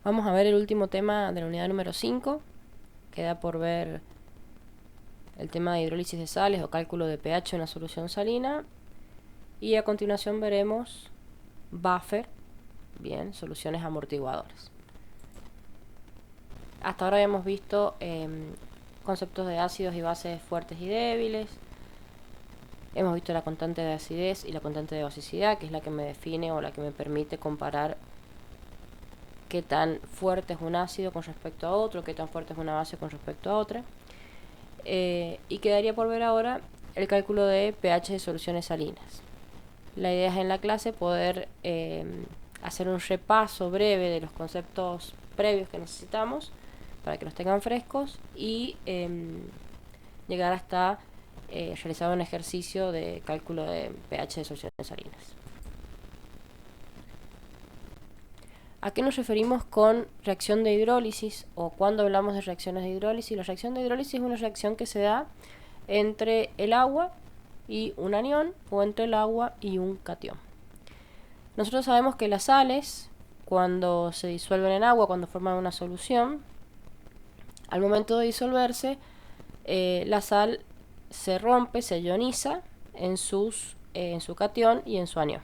Vamos a ver el último tema de la unidad número 5. Queda por ver el tema de hidrólisis de sales o cálculo de pH en una solución salina. Y a continuación veremos buffer, bien, soluciones amortiguadoras. Hasta ahora habíamos visto conceptos de ácidos y bases fuertes y débiles. Hemos visto la constante de acidez y la constante de basicidad, que es la que me define o la que me permite comparar qué tan fuerte es un ácido con respecto a otro, qué tan fuerte es una base con respecto a otra. Y quedaría por ver ahora el cálculo de pH de soluciones salinas. La idea es en la clase poder hacer un repaso breve de los conceptos previos que necesitamos para que los tengan frescos y llegar hasta realizar un ejercicio de cálculo de pH de soluciones salinas. ¿A qué nos referimos con reacción de hidrólisis o cuando hablamos de reacciones de hidrólisis? La reacción de hidrólisis es una reacción que se da entre el agua y un anión o entre el agua y un catión. Nosotros sabemos que las sales, cuando se disuelven en agua, cuando forman una solución, al momento de disolverse, la sal se rompe, se ioniza en su catión y en su anión.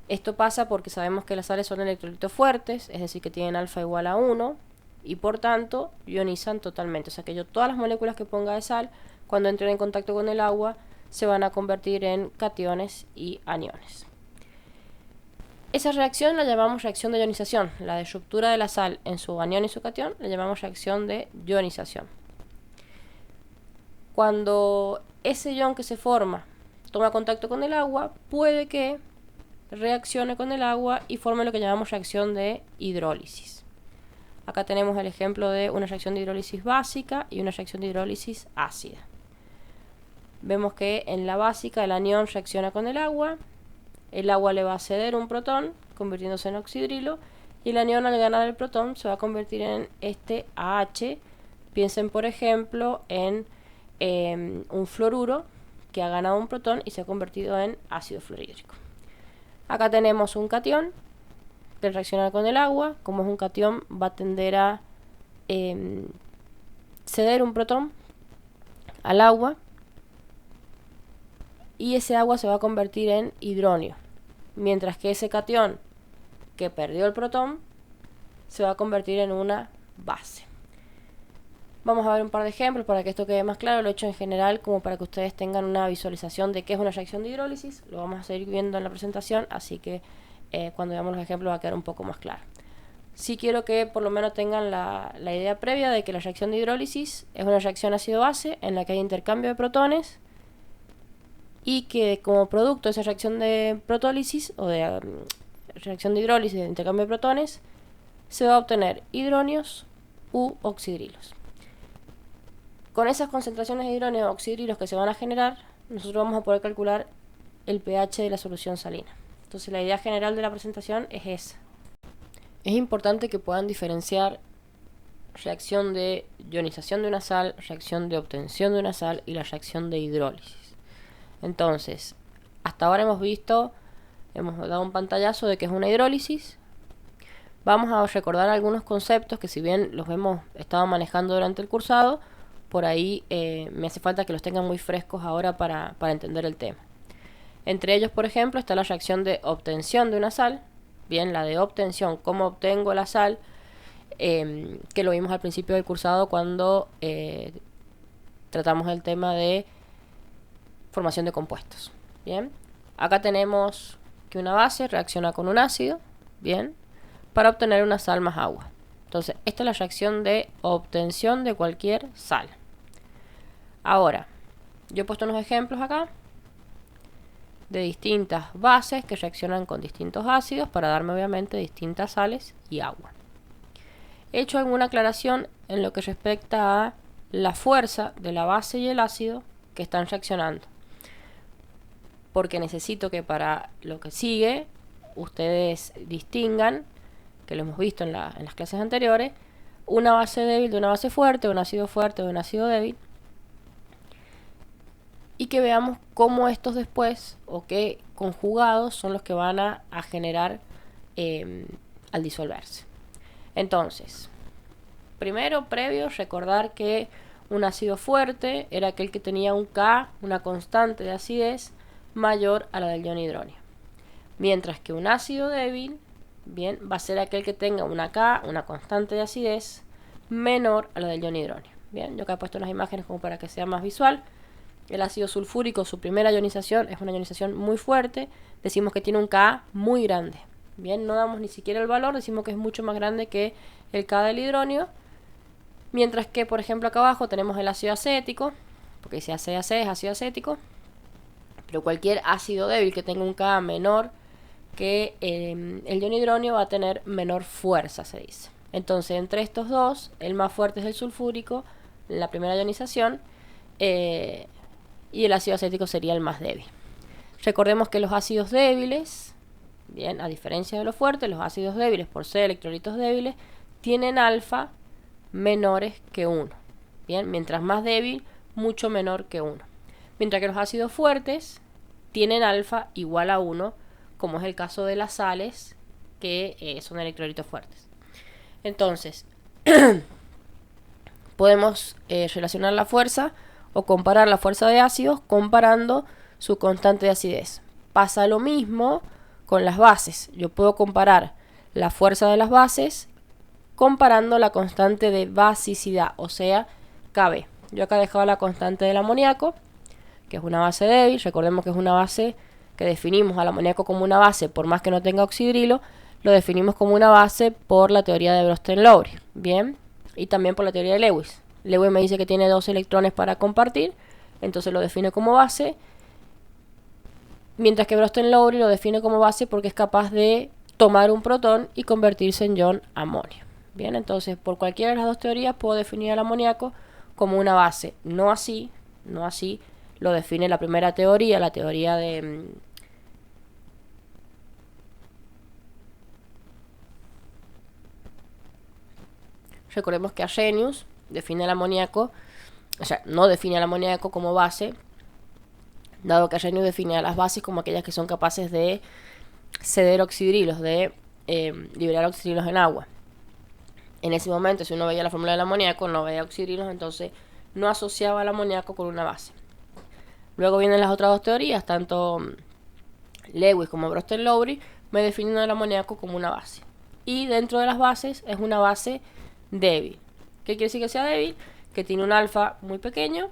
Esto pasa porque sabemos que las sales son electrolitos fuertes, es decir, que tienen alfa igual a 1 y por tanto ionizan totalmente. O sea que todas las moléculas que ponga de sal, cuando entren en contacto con el agua, se van a convertir en cationes y aniones. Esa reacción la llamamos reacción de ionización. La de ruptura de la sal en su anión y su catión la llamamos reacción de ionización. Cuando ese ion que se forma toma contacto con el agua, puede que reaccione con el agua y forme lo que llamamos reacción de hidrólisis. Acá tenemos el ejemplo de una reacción de hidrólisis básica y una reacción de hidrólisis ácida. Vemos que en la básica el anión reacciona con el agua le va a ceder un protón, convirtiéndose en oxidrilo, y el anión al ganar el protón se va a convertir en este AH. Piensen por ejemplo en un fluoruro que ha ganado un protón y se ha convertido en ácido fluorhídrico. Acá tenemos un catión que al reaccionar con el agua, como es un catión, va a tender a ceder un protón al agua y ese agua se va a convertir en hidronio, mientras que ese catión que perdió el protón se va a convertir en una base. Vamos a ver un par de ejemplos para que esto quede más claro. Lo he hecho en general como para que ustedes tengan una visualización de qué es una reacción de hidrólisis. Lo vamos a seguir viendo en la presentación, así que cuando veamos los ejemplos va a quedar un poco más claro. Sí quiero que por lo menos tengan la idea previa de que la reacción de hidrólisis es una reacción ácido-base en la que hay intercambio de protones y que como producto de esa reacción de protólisis o de reacción de hidrólisis de intercambio de protones se va a obtener hidronios u oxidrilos. Con esas concentraciones de hidronios o oxidrilos que se van a generar, nosotros vamos a poder calcular el pH de la solución salina. Entonces la idea general de la presentación es esa. Es importante que puedan diferenciar reacción de ionización de una sal, reacción de obtención de una sal y la reacción de hidrólisis. Entonces, hasta ahora hemos dado un pantallazo de que es una hidrólisis. Vamos a recordar algunos conceptos que si bien los hemos estado manejando durante el cursado, por ahí me hace falta que los tengan muy frescos ahora para entender el tema. Entre ellos, por ejemplo, está la reacción de obtención de una sal. Bien, la de obtención, cómo obtengo la sal, que lo vimos al principio del cursado cuando tratamos el tema de formación de compuestos. Bien, acá tenemos que una base reacciona con un ácido, bien, para obtener una sal más agua. Entonces, esta es la reacción de obtención de cualquier sal. Ahora, yo he puesto unos ejemplos acá de distintas bases que reaccionan con distintos ácidos para darme obviamente distintas sales y agua. He hecho alguna aclaración en lo que respecta a la fuerza de la base y el ácido que están reaccionando, porque necesito que para lo que sigue ustedes distingan, que lo hemos visto en las clases anteriores, una base débil de una base fuerte, un ácido fuerte de un ácido débil, y que veamos cómo estos después o qué conjugados son los que van a generar al disolverse. Entonces, primero, previo, recordar que un ácido fuerte era aquel que tenía un K, una constante de acidez, mayor a la del ion hidróneo. Mientras que un ácido débil, bien, va a ser aquel que tenga una K, una constante de acidez, menor a la del ion hidróneo. Bien, yo acá he puesto unas imágenes como para que sea más visual. El ácido sulfúrico, su primera ionización es una ionización muy fuerte. Decimos que tiene un Ka muy grande. Bien, no damos ni siquiera el valor, decimos que es mucho más grande que el Ka del hidróneo. Mientras que, por ejemplo, acá abajo tenemos el ácido acético, porque dice ACAC es ácido acético. Pero cualquier ácido débil que tenga un Ka menor que el ion hidróneo va a tener menor fuerza, se dice. Entonces, entre estos dos, el más fuerte es el sulfúrico, la primera ionización, y el ácido acético sería el más débil. Recordemos que los ácidos débiles, bien, a diferencia de los fuertes, los ácidos débiles, por ser electrolitos débiles, tienen alfa menores que 1. Bien, mientras más débil, mucho menor que 1. Mientras que los ácidos fuertes tienen alfa igual a 1, como es el caso de las sales, que son electrolitos fuertes. Entonces, podemos relacionar la fuerza o comparar la fuerza de ácidos comparando su constante de acidez. Pasa lo mismo con las bases. Yo puedo comparar la fuerza de las bases comparando la constante de basicidad, o sea, Kb. Yo acá he dejado la constante del amoníaco, que es una base débil. Recordemos que es una base que definimos al amoníaco como una base, por más que no tenga oxidrilo, lo definimos como una base por la teoría de Bronsted-Lowry, bien, y también por la teoría de Lewis. Lewis me dice que tiene 2 electrones para compartir, entonces lo define como base, mientras que Bronsted-Lowry lo define como base porque es capaz de tomar un protón y convertirse en ion amonio. Bien, entonces por cualquiera de las dos teorías puedo definir al amoníaco como una base, no así lo define la primera teoría, la teoría de recordemos que Arrhenius define el amoníaco, o sea, no define el amoníaco como base, dado que Arrhenius define a las bases como aquellas que son capaces de ceder oxidrilos, de liberar oxidrilos en agua. En ese momento, si uno veía la fórmula del amoníaco, no veía oxidrilos, entonces no asociaba el amoníaco con una base. Luego vienen las otras dos teorías, tanto Lewis como Bronsted-Lowry, me definen el amoníaco como una base. Y dentro de las bases es una base débil. ¿Qué quiere decir que sea débil? Que tiene un alfa muy pequeño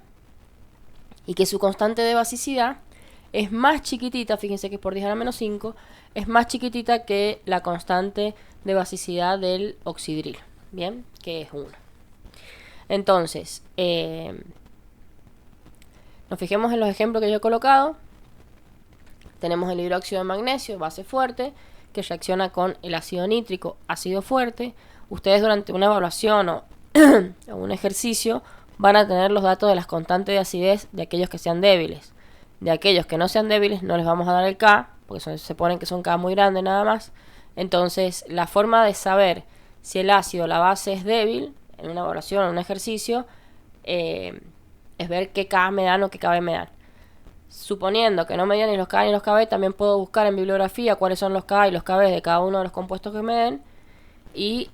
y que su constante de basicidad es más chiquitita, fíjense que es por 10 a la menos 5, es más chiquitita que la constante de basicidad del oxidrilo, bien, que es 1. Entonces, nos fijemos en los ejemplos que yo he colocado. Tenemos el hidróxido de magnesio, base fuerte, que reacciona con el ácido nítrico, ácido fuerte. Ustedes durante una evaluación o un ejercicio van a tener los datos de las constantes de acidez de aquellos que sean débiles. De aquellos que no sean débiles no les vamos a dar el K, porque se ponen que son K muy grandes nada más. Entonces, la forma de saber si el ácido o la base es débil en una evaluación o en un ejercicio es ver qué K me dan o qué KB me dan. Suponiendo que no me den ni los K ni los KB, también puedo buscar en bibliografía cuáles son los K y los KB de cada uno de los compuestos que me den, y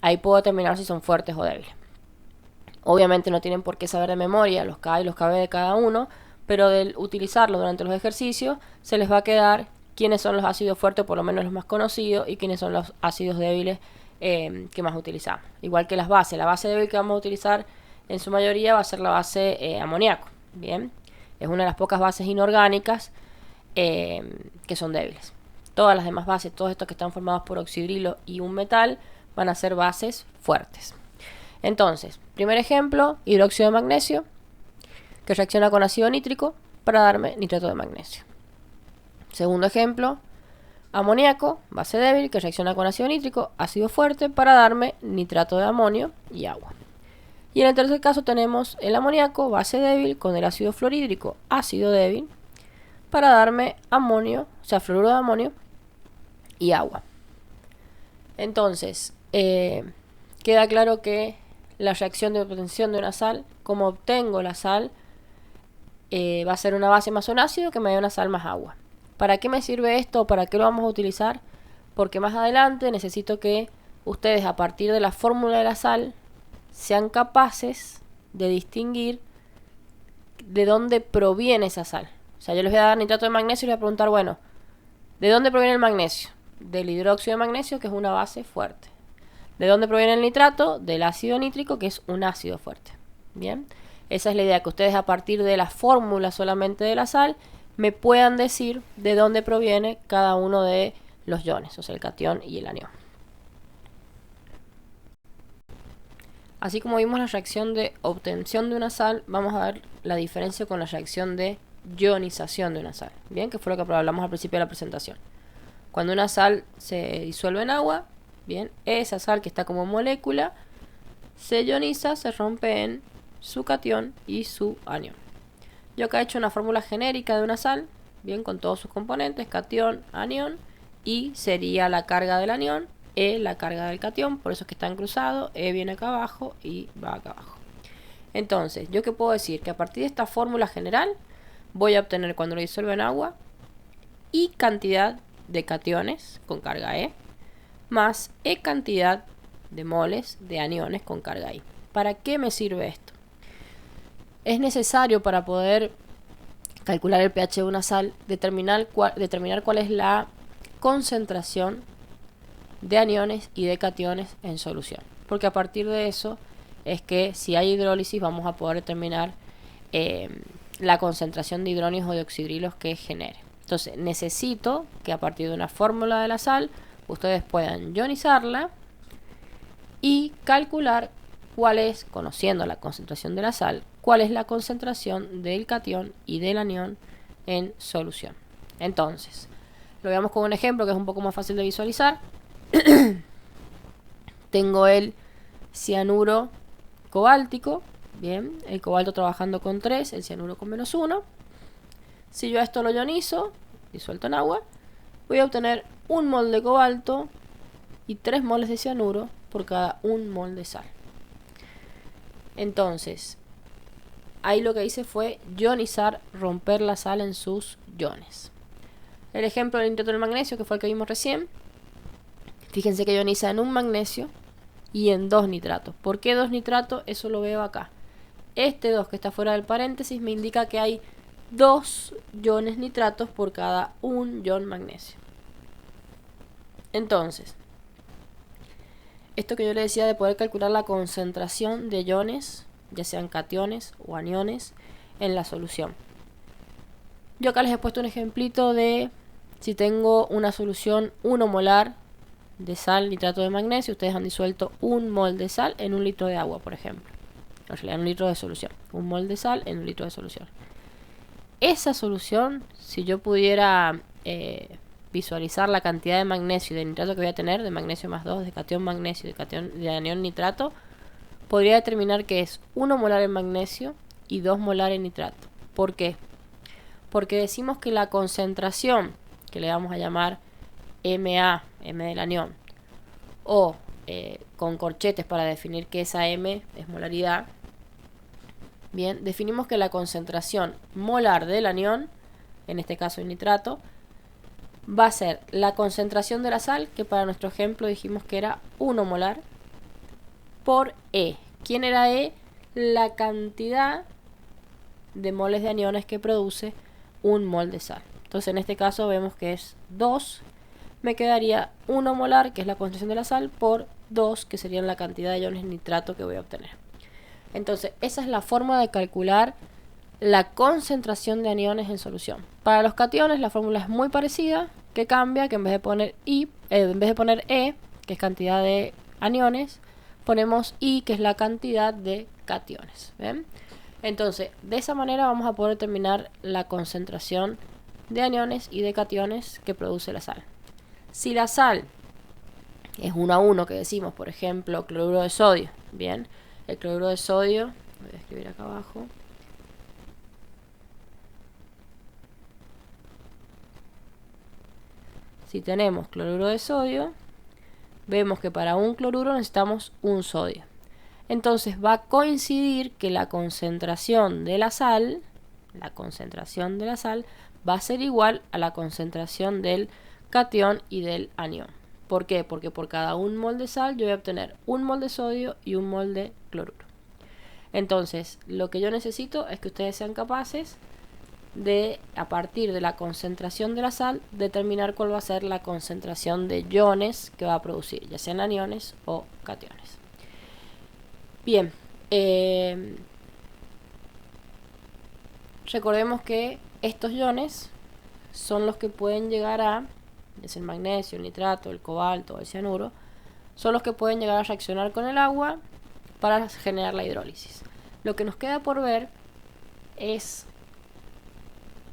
ahí puedo determinar si son fuertes o débiles. Obviamente no tienen por qué saber de memoria los K y los KB de cada uno, pero del utilizarlo durante los ejercicios se les va a quedar quiénes son los ácidos fuertes, por lo menos los más conocidos, y quiénes son los ácidos débiles que más utilizamos. Igual que las bases, la base débil que vamos a utilizar en su mayoría va a ser la base amoníaco. Bien, es una de las pocas bases inorgánicas que son débiles. Todas las demás bases, todos estos que están formados por oxidrilo y un metal, van a ser bases fuertes. Entonces, primer ejemplo, hidróxido de magnesio, que reacciona con ácido nítrico para darme nitrato de magnesio. Segundo ejemplo, amoníaco, base débil, que reacciona con ácido nítrico, ácido fuerte, para darme nitrato de amonio y agua. Y en el tercer caso tenemos el amoníaco, base débil, con el ácido fluorhídrico, ácido débil, para darme amonio, o sea, fluoruro de amonio y agua. Entonces, queda claro que la reacción de obtención de una sal, como obtengo la sal, va a ser una base más un ácido que me dé una sal más agua. ¿Para qué me sirve esto? ¿Para qué lo vamos a utilizar? porque más adelante necesito que ustedes, a partir de la fórmula de la sal, sean capaces de distinguir de dónde proviene esa sal. O sea, yo les voy a dar nitrato de magnesio y les voy a preguntar, bueno, ¿de dónde proviene el magnesio? Del hidróxido de magnesio, que es una base fuerte. ¿De dónde proviene el nitrato? Del ácido nítrico, que es un ácido fuerte. Bien, esa es la idea, que ustedes, a partir de la fórmula solamente de la sal, me puedan decir de dónde proviene cada uno de los iones, o sea, el catión y el anión. Así como vimos la reacción de obtención de una sal, vamos a ver la diferencia con la reacción de ionización de una sal. Bien, que fue lo que hablamos al principio de la presentación. Cuando una sal se disuelve en agua, bien, esa sal que está como molécula se ioniza, se rompe en su catión y su anión. Yo acá he hecho una fórmula genérica de una sal, bien, con todos sus componentes, catión, anión, y sería la carga del anión, E la carga del catión, por eso es que están cruzados, E viene acá abajo y va acá abajo. Entonces, ¿yo qué puedo decir? Que a partir de esta fórmula general voy a obtener, cuando lo disuelvo en agua, I cantidad de cationes con carga E, más E cantidad de moles de aniones con carga I. ¿Para qué me sirve esto? Es necesario, para poder calcular el pH de una sal, determinar cuál es la concentración de aniones y de cationes en solución. Porque a partir de eso es que, si hay hidrólisis, vamos a poder determinar la concentración de hidrónios o de oxidrilos que genere. Entonces necesito que, a partir de una fórmula de la sal, ustedes puedan ionizarla y calcular cuál es, conociendo la concentración de la sal, cuál es la concentración del catión y del anión en solución. Entonces, lo veamos con un ejemplo que es un poco más fácil de visualizar. Tengo el cianuro cobáltico, bien, el cobalto trabajando con 3, el cianuro con -1. Si yo a esto lo ionizo, disuelto en agua, voy a obtener 1 mol de cobalto y 3 moles de cianuro por cada 1 mol de sal. Entonces, ahí lo que hice fue ionizar, romper la sal en sus iones. El ejemplo del nitrato del magnesio, que fue el que vimos recién, fíjense que ioniza en un magnesio y en 2 nitratos. ¿Por qué 2 nitratos? Eso lo veo acá. Este 2 que está fuera del paréntesis me indica que hay 2 iones nitratos por cada 1 ion magnesio. Entonces, esto que yo le decía de poder calcular la concentración de iones, ya sean cationes o aniones, en la solución. Yo acá les he puesto un ejemplito de si tengo una solución 1 molar de sal nitrato de magnesio, ustedes han disuelto 1 mol de sal en 1 litro de agua, por ejemplo. En realidad, en 1 litro de solución. 1 mol de sal en 1 litro de solución. Esa solución, si yo pudiera visualizar la cantidad de magnesio y de nitrato que voy a tener, de magnesio más 2, de catión magnesio y de anión nitrato, podría determinar que es 1 molar en magnesio y 2 molar en nitrato. ¿Por qué? Porque decimos que la concentración, que le vamos a llamar MA, M del anión, o con corchetes para definir que esa M es molaridad, bien, definimos que la concentración molar del anión, en este caso el nitrato, va a ser la concentración de la sal, que para nuestro ejemplo dijimos que era 1 molar, por E. ¿Quién era E? La cantidad de moles de aniones que produce 1 mol de sal. Entonces en este caso vemos que es 2. Me quedaría 1 molar, que es la concentración de la sal, por 2, que serían la cantidad de iones nitrato que voy a obtener. Entonces esa es la forma de calcular la concentración de aniones en solución. Para los cationes la fórmula es muy parecida, que cambia, que en vez de poner E, que es cantidad de aniones, ponemos I, que es la cantidad de cationes. ¿Ven? Entonces, de esa manera vamos a poder determinar la concentración de aniones y de cationes que produce la sal. Si la sal es 1 a 1, que decimos, por ejemplo, cloruro de sodio, bien, el cloruro de sodio, voy a escribir acá abajo, si tenemos cloruro de sodio, vemos que para un cloruro necesitamos un sodio. Entonces va a coincidir que la concentración de la sal va a ser igual a la concentración del catión y del anión. ¿Por qué? Porque por cada 1 mol de sal yo voy a obtener 1 mol de sodio y 1 mol de cloruro. Entonces, lo que yo necesito es que ustedes sean capaces de, a partir de la concentración de la sal, determinar cuál va a ser la concentración de iones que va a producir, ya sean aniones o cationes. Bien, recordemos que estos iones son los que pueden llegar a, es el magnesio, el nitrato, el cobalto, el cianuro, son los que pueden llegar a reaccionar con el agua para generar la hidrólisis. Lo que nos queda por ver es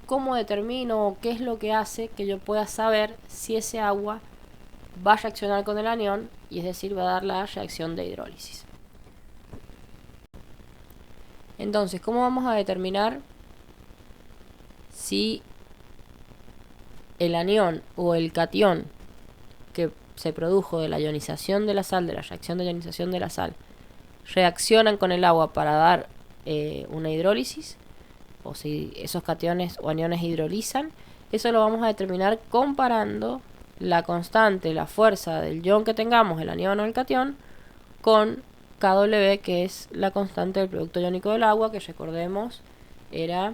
cómo determino o qué es lo que hace que yo pueda saber si ese agua va a reaccionar con el anión, y es decir, va a dar la reacción de hidrólisis. Entonces, ¿cómo vamos a determinar si el anión o el catión que se produjo de la ionización de la sal, de la reacción de ionización de la sal, reaccionan con el agua para dar una hidrólisis, o si esos cationes o aniones hidrolizan? Eso lo vamos a determinar comparando la constante, la fuerza del ion que tengamos, el anión o el catión, con Kw, que es la constante del producto iónico del agua, que recordemos era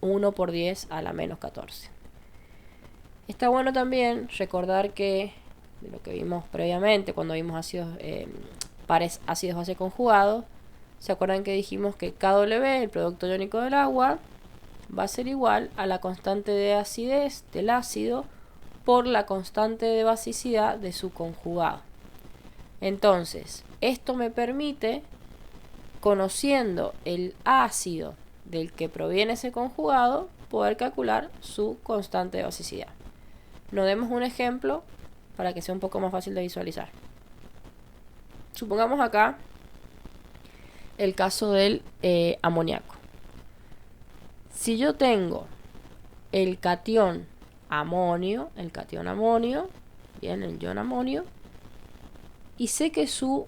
1 por 10 a la menos 14. Está bueno también recordar que, de lo que vimos previamente, cuando vimos ácidos, pares ácidos-base conjugados, ¿se acuerdan que dijimos que Kw, el producto iónico del agua, va a ser igual a la constante de acidez del ácido por la constante de basicidad de su conjugado? Entonces, esto me permite, conociendo el ácido del que proviene ese conjugado, poder calcular su constante de basicidad. Nos demos un ejemplo para que sea un poco más fácil de visualizar. Supongamos acá el caso del amoníaco. Si yo tengo el catión amonio, bien, el ion amonio, y sé que su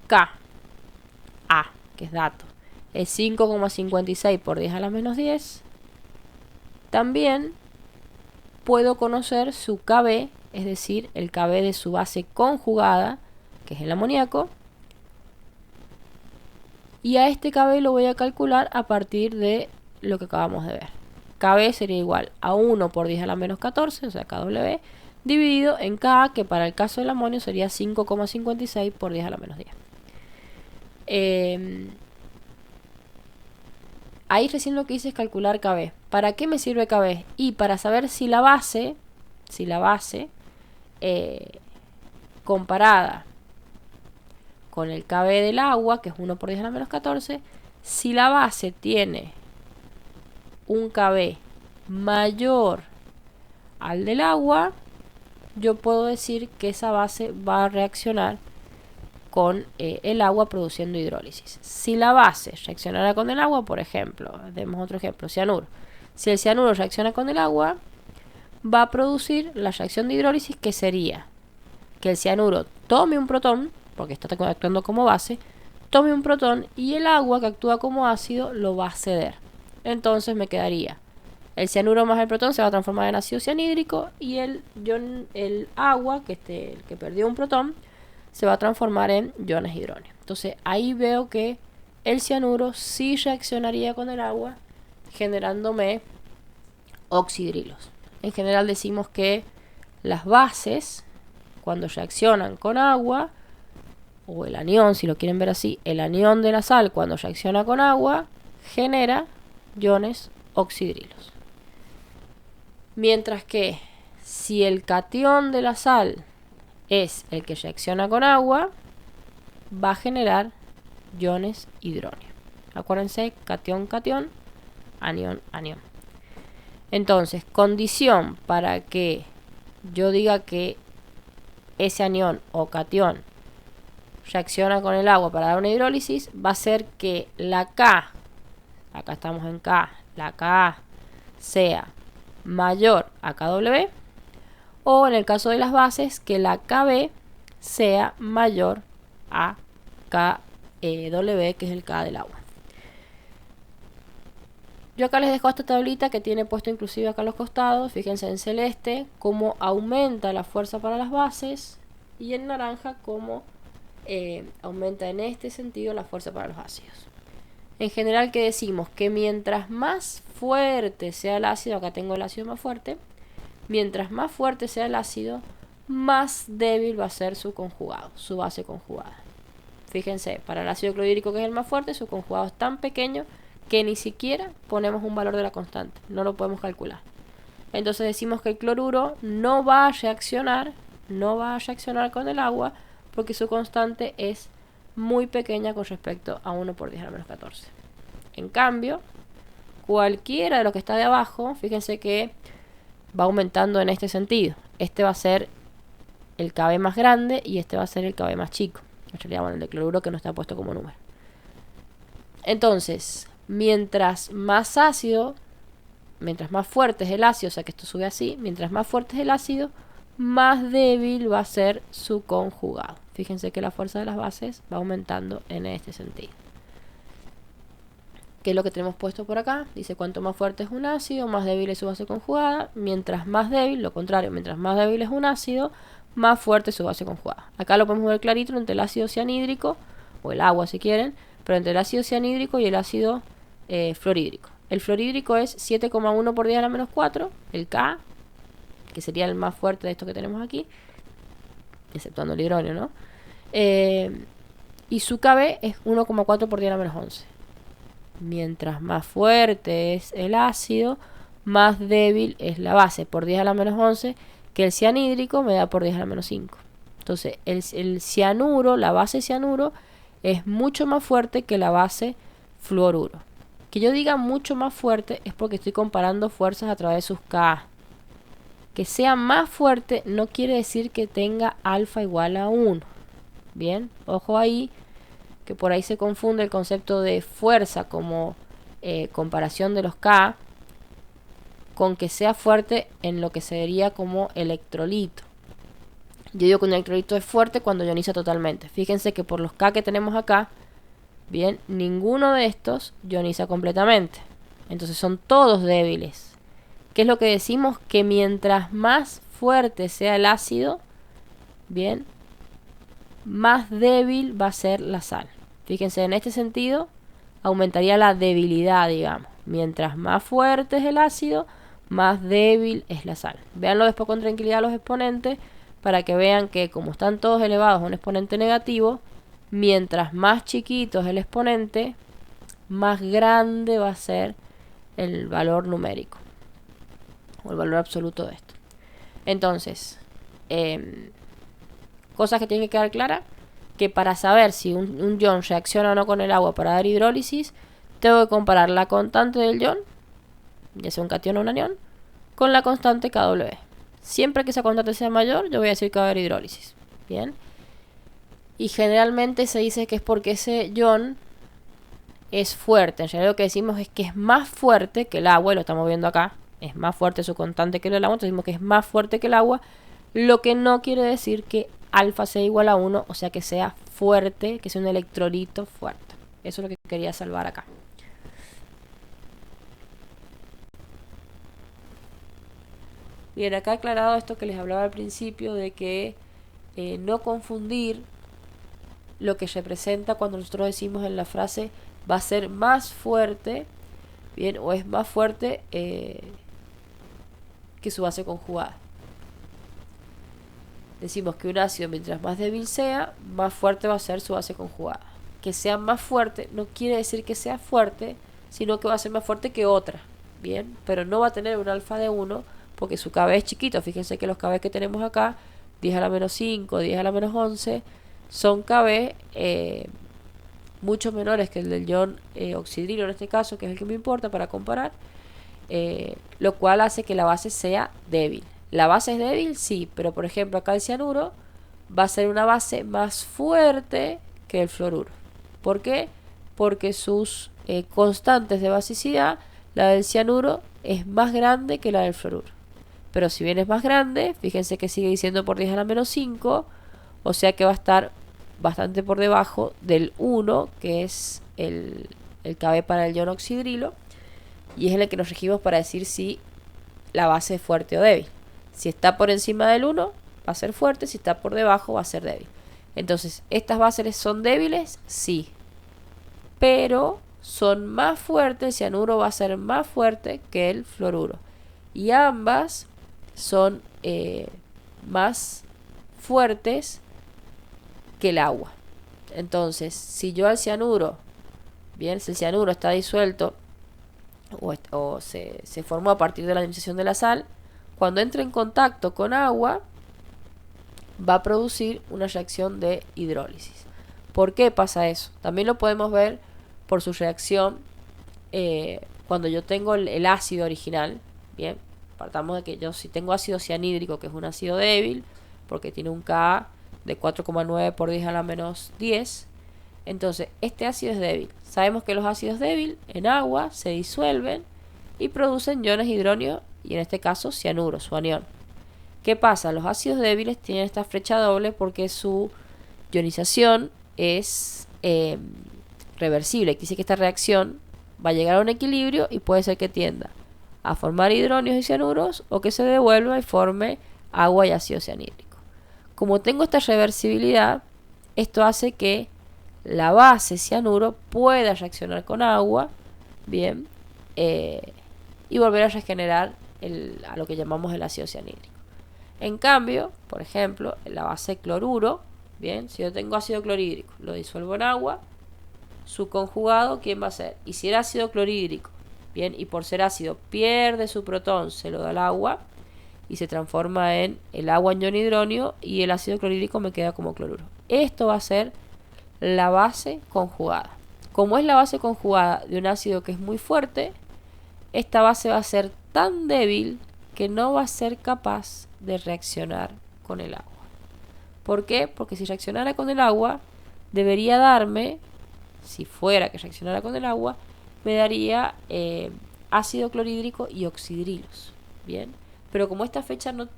Ka, que es dato, es 5,56 por 10 a la menos 10, también puedo conocer su Kb, es decir, el Kb de su base conjugada, que es el amoníaco, y a este Kb lo voy a calcular a partir de lo que acabamos de ver. Kb sería igual a 1 por 10 a la menos 14, o sea, Kw, dividido en Ka, que para el caso del amonio sería 5,56 por 10 a la menos 10. Ahí recién lo que hice es calcular Kb. ¿Para qué me sirve Kb? Y para saber si la base comparada con el Kb del agua, que es 1 por 10 a la menos 14, si la base tiene un Kb mayor al del agua, yo puedo decir que esa base va a reaccionar con el agua produciendo hidrólisis. Si la base reaccionara con el agua, por ejemplo, demos otro ejemplo, cianuro. Si el cianuro reacciona con el agua, va a producir la reacción de hidrólisis, que sería que el cianuro tome un protón, porque está actuando como base, tome un protón, y el agua, que actúa como ácido, lo va a ceder. Entonces me quedaría el cianuro más el protón se va a transformar en ácido cianhídrico, y el agua, el que perdió un protón, se va a transformar en iones hidróneo. Entonces ahí veo que el cianuro sí reaccionaría con el agua, generándome oxidrilos. En general decimos que las bases, cuando reaccionan con agua, o el anión, si lo quieren ver así, el anión de la sal cuando reacciona con agua, genera iones oxidrilos. Mientras que si el catión de la sal es el que reacciona con agua, va a generar iones hidróneo. Acuérdense, catión, catión, anión, anión. Entonces, condición para que yo diga que ese anión o catión reacciona con el agua para dar una hidrólisis, va a ser que la K, acá estamos en K, la Ka sea mayor a Kw, o en el caso de las bases, que la Kb sea mayor a Kw, que es el K del agua. Yo acá les dejo esta tablita que tiene puesto inclusive acá a los costados. Fíjense en celeste cómo aumenta la fuerza para las bases y en naranja cómo aumenta en este sentido la fuerza para los ácidos. En general, ¿qué decimos? Que mientras más fuerte sea el ácido, acá tengo el ácido más fuerte, mientras más fuerte sea el ácido, más débil va a ser su conjugado, su base conjugada. Fíjense, para el ácido clorhídrico, que es el más fuerte, su conjugado es tan pequeño que ni siquiera ponemos un valor de la constante, no lo podemos calcular. Entonces decimos que el cloruro no va a reaccionar con el agua porque su constante es muy pequeña con respecto a 1 por 10 a la menos 14. En cambio, cualquiera de lo que está de abajo, fíjense que va aumentando en este sentido. Este va a ser el Kb más grande y este va a ser el Kb más chico. En realidad, bueno, el de cloruro que no está puesto como número. Entonces, mientras más fuerte es el ácido, o sea que esto sube así, mientras más fuerte es el ácido, más débil va a ser su conjugado. Fíjense que la fuerza de las bases va aumentando en este sentido. ¿Qué es lo que tenemos puesto por acá? Dice cuanto más fuerte es un ácido, más débil es su base conjugada. Mientras más débil, lo contrario, mientras más débil es un ácido, más fuerte es su base conjugada. Acá lo podemos ver clarito entre el ácido cianhídrico, o el agua si quieren, pero entre el ácido cianhídrico y el ácido fluorhídrico. El fluorhídrico es 7,1 por 10 a la menos 4, el K, que sería el más fuerte de estos que tenemos aquí, exceptuando el hidrógeno, ¿no? Y su Kb es 1,4 por 10 a la menos 11. Mientras más fuerte es el ácido, más débil es la base por 10 a la menos 11, que el cianhídrico me da por 10 a la menos 5. Entonces el cianuro, la base cianuro, es mucho más fuerte que la base fluoruro. Que yo diga mucho más fuerte es porque estoy comparando fuerzas a través de sus Ka. Que sea más fuerte no quiere decir que tenga alfa igual a 1. Bien, ojo ahí, que por ahí se confunde el concepto de fuerza como comparación de los K con que sea fuerte en lo que se vería como electrolito. Yo digo que un electrolito es fuerte cuando ioniza totalmente. Fíjense que por los K que tenemos acá, bien, ninguno de estos ioniza completamente. Entonces son todos débiles. ¿Qué es lo que decimos? Que mientras más fuerte sea el ácido, bien, más débil va a ser la sal. Fíjense, en este sentido aumentaría la debilidad, digamos. Mientras más fuerte es el ácido, más débil es la sal. Véanlo después con tranquilidad los exponentes para que vean que como están todos elevados a un exponente negativo, mientras más chiquito es el exponente, más grande va a ser el valor numérico o el valor absoluto de esto. Entonces, cosas que tienen que quedar claras, que para saber si un ion reacciona o no con el agua para dar hidrólisis, tengo que comparar la constante del ion, ya sea un cation o un anión, con la constante Kw. Siempre que esa constante sea mayor, yo voy a decir que va a haber hidrólisis. Bien. Y generalmente se dice que es porque ese ion es fuerte. En realidad lo que decimos es que es más fuerte que el agua, y lo estamos viendo acá. Es más fuerte su constante que el agua, entonces decimos que es más fuerte que el agua, lo que no quiere decir que alfa sea igual a 1, o sea que sea fuerte, que sea un electrolito fuerte. Eso es lo que quería salvar acá. Bien, acá aclarado esto que les hablaba al principio de que no confundir lo que representa cuando nosotros decimos en la frase va a ser más fuerte, bien, o es más fuerte que su base conjugada. Decimos que un ácido mientras más débil sea, más fuerte va a ser su base conjugada. Que sea más fuerte no quiere decir que sea fuerte, sino que va a ser más fuerte que otra, bien, pero no va a tener un alfa de 1 porque su Kb es chiquito. Fíjense que los Kb que tenemos acá, 10 a la menos 5, 10 a la menos 11, son Kb mucho menores que el del ion oxidrilo en este caso, que es el que me importa para comparar, lo cual hace que la base sea débil. ¿La base es débil? Sí, pero por ejemplo acá el cianuro va a ser una base más fuerte que el fluoruro. ¿Por qué? Porque sus constantes de basicidad, la del cianuro es más grande que la del fluoruro. Pero si bien es más grande, fíjense que sigue diciendo por 10 a la menos 5, o sea que va a estar bastante por debajo del 1, que es el Kb para el ion oxidrilo, y es el que nos regimos para decir si la base es fuerte o débil. Si está por encima del 1, va a ser fuerte, si está por debajo va a ser débil. Entonces, ¿estas bases son débiles? Sí. Pero son más fuertes, el cianuro va a ser más fuerte que el fluoruro. Y ambas son más fuertes que el agua. Entonces, si yo al cianuro, bien, si el cianuro está disuelto o se formó a partir de la ionización de la sal, cuando entre en contacto con agua, va a producir una reacción de hidrólisis. ¿Por qué pasa eso? También lo podemos ver por su reacción cuando yo tengo el ácido original. Bien, partamos de que yo si tengo ácido cianhídrico, que es un ácido débil, porque tiene un Ka de 4,9 por 10 a la menos 10, entonces este ácido es débil. Sabemos que los ácidos débiles en agua se disuelven y producen iones hidróneo, y en este caso cianuro, su anión. ¿Qué pasa? Los ácidos débiles tienen esta flecha doble porque su ionización es reversible. Quiere decir que esta reacción va a llegar a un equilibrio y puede ser que tienda a formar hidróneos y cianuros o que se devuelva y forme agua y ácido cianhídrico. Como tengo esta reversibilidad, esto hace que la base cianuro pueda reaccionar con agua, bien, y volver a regenerar a lo que llamamos el ácido cianhídrico. En cambio, por ejemplo, la base cloruro, bien, si yo tengo ácido clorhídrico, lo disuelvo en agua, su conjugado, ¿quién va a ser? Y si era ácido clorhídrico, bien, y por ser ácido pierde su protón, se lo da al agua y se transforma en el agua en ion hidróneo y el ácido clorhídrico me queda como cloruro. Esto va a ser la base conjugada. Como es la base conjugada de un ácido que es muy fuerte, esta base va a ser tan débil que no va a ser capaz de reaccionar con el agua. ¿Por qué? Porque si reaccionara con el agua, debería darme, si fuera que reaccionara con el agua, me daría ácido clorhídrico y oxidrilos. Bien, pero como esta fecha no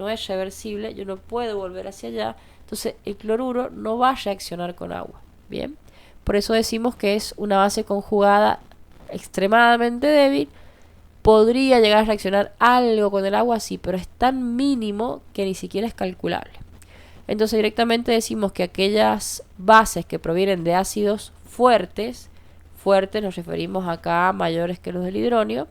es reversible, yo no puedo volver hacia allá, entonces el cloruro no va a reaccionar con agua. Bien, por eso decimos que es una base conjugada extremadamente débil. Podría llegar a reaccionar algo con el agua, sí, pero es tan mínimo que ni siquiera es calculable. Entonces directamente decimos que aquellas bases que provienen de ácidos fuertes nos referimos acá a mayores que los del hidróneo,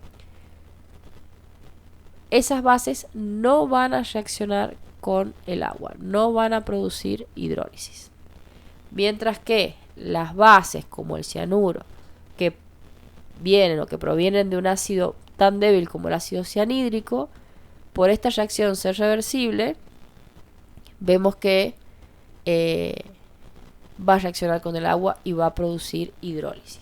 esas bases no van a reaccionar con el agua, no van a producir hidrólisis. Mientras que las bases como el cianuro, que vienen o que provienen de un ácido tan débil como el ácido cianhídrico, por esta reacción ser reversible, vemos que va a reaccionar con el agua y va a producir hidrólisis.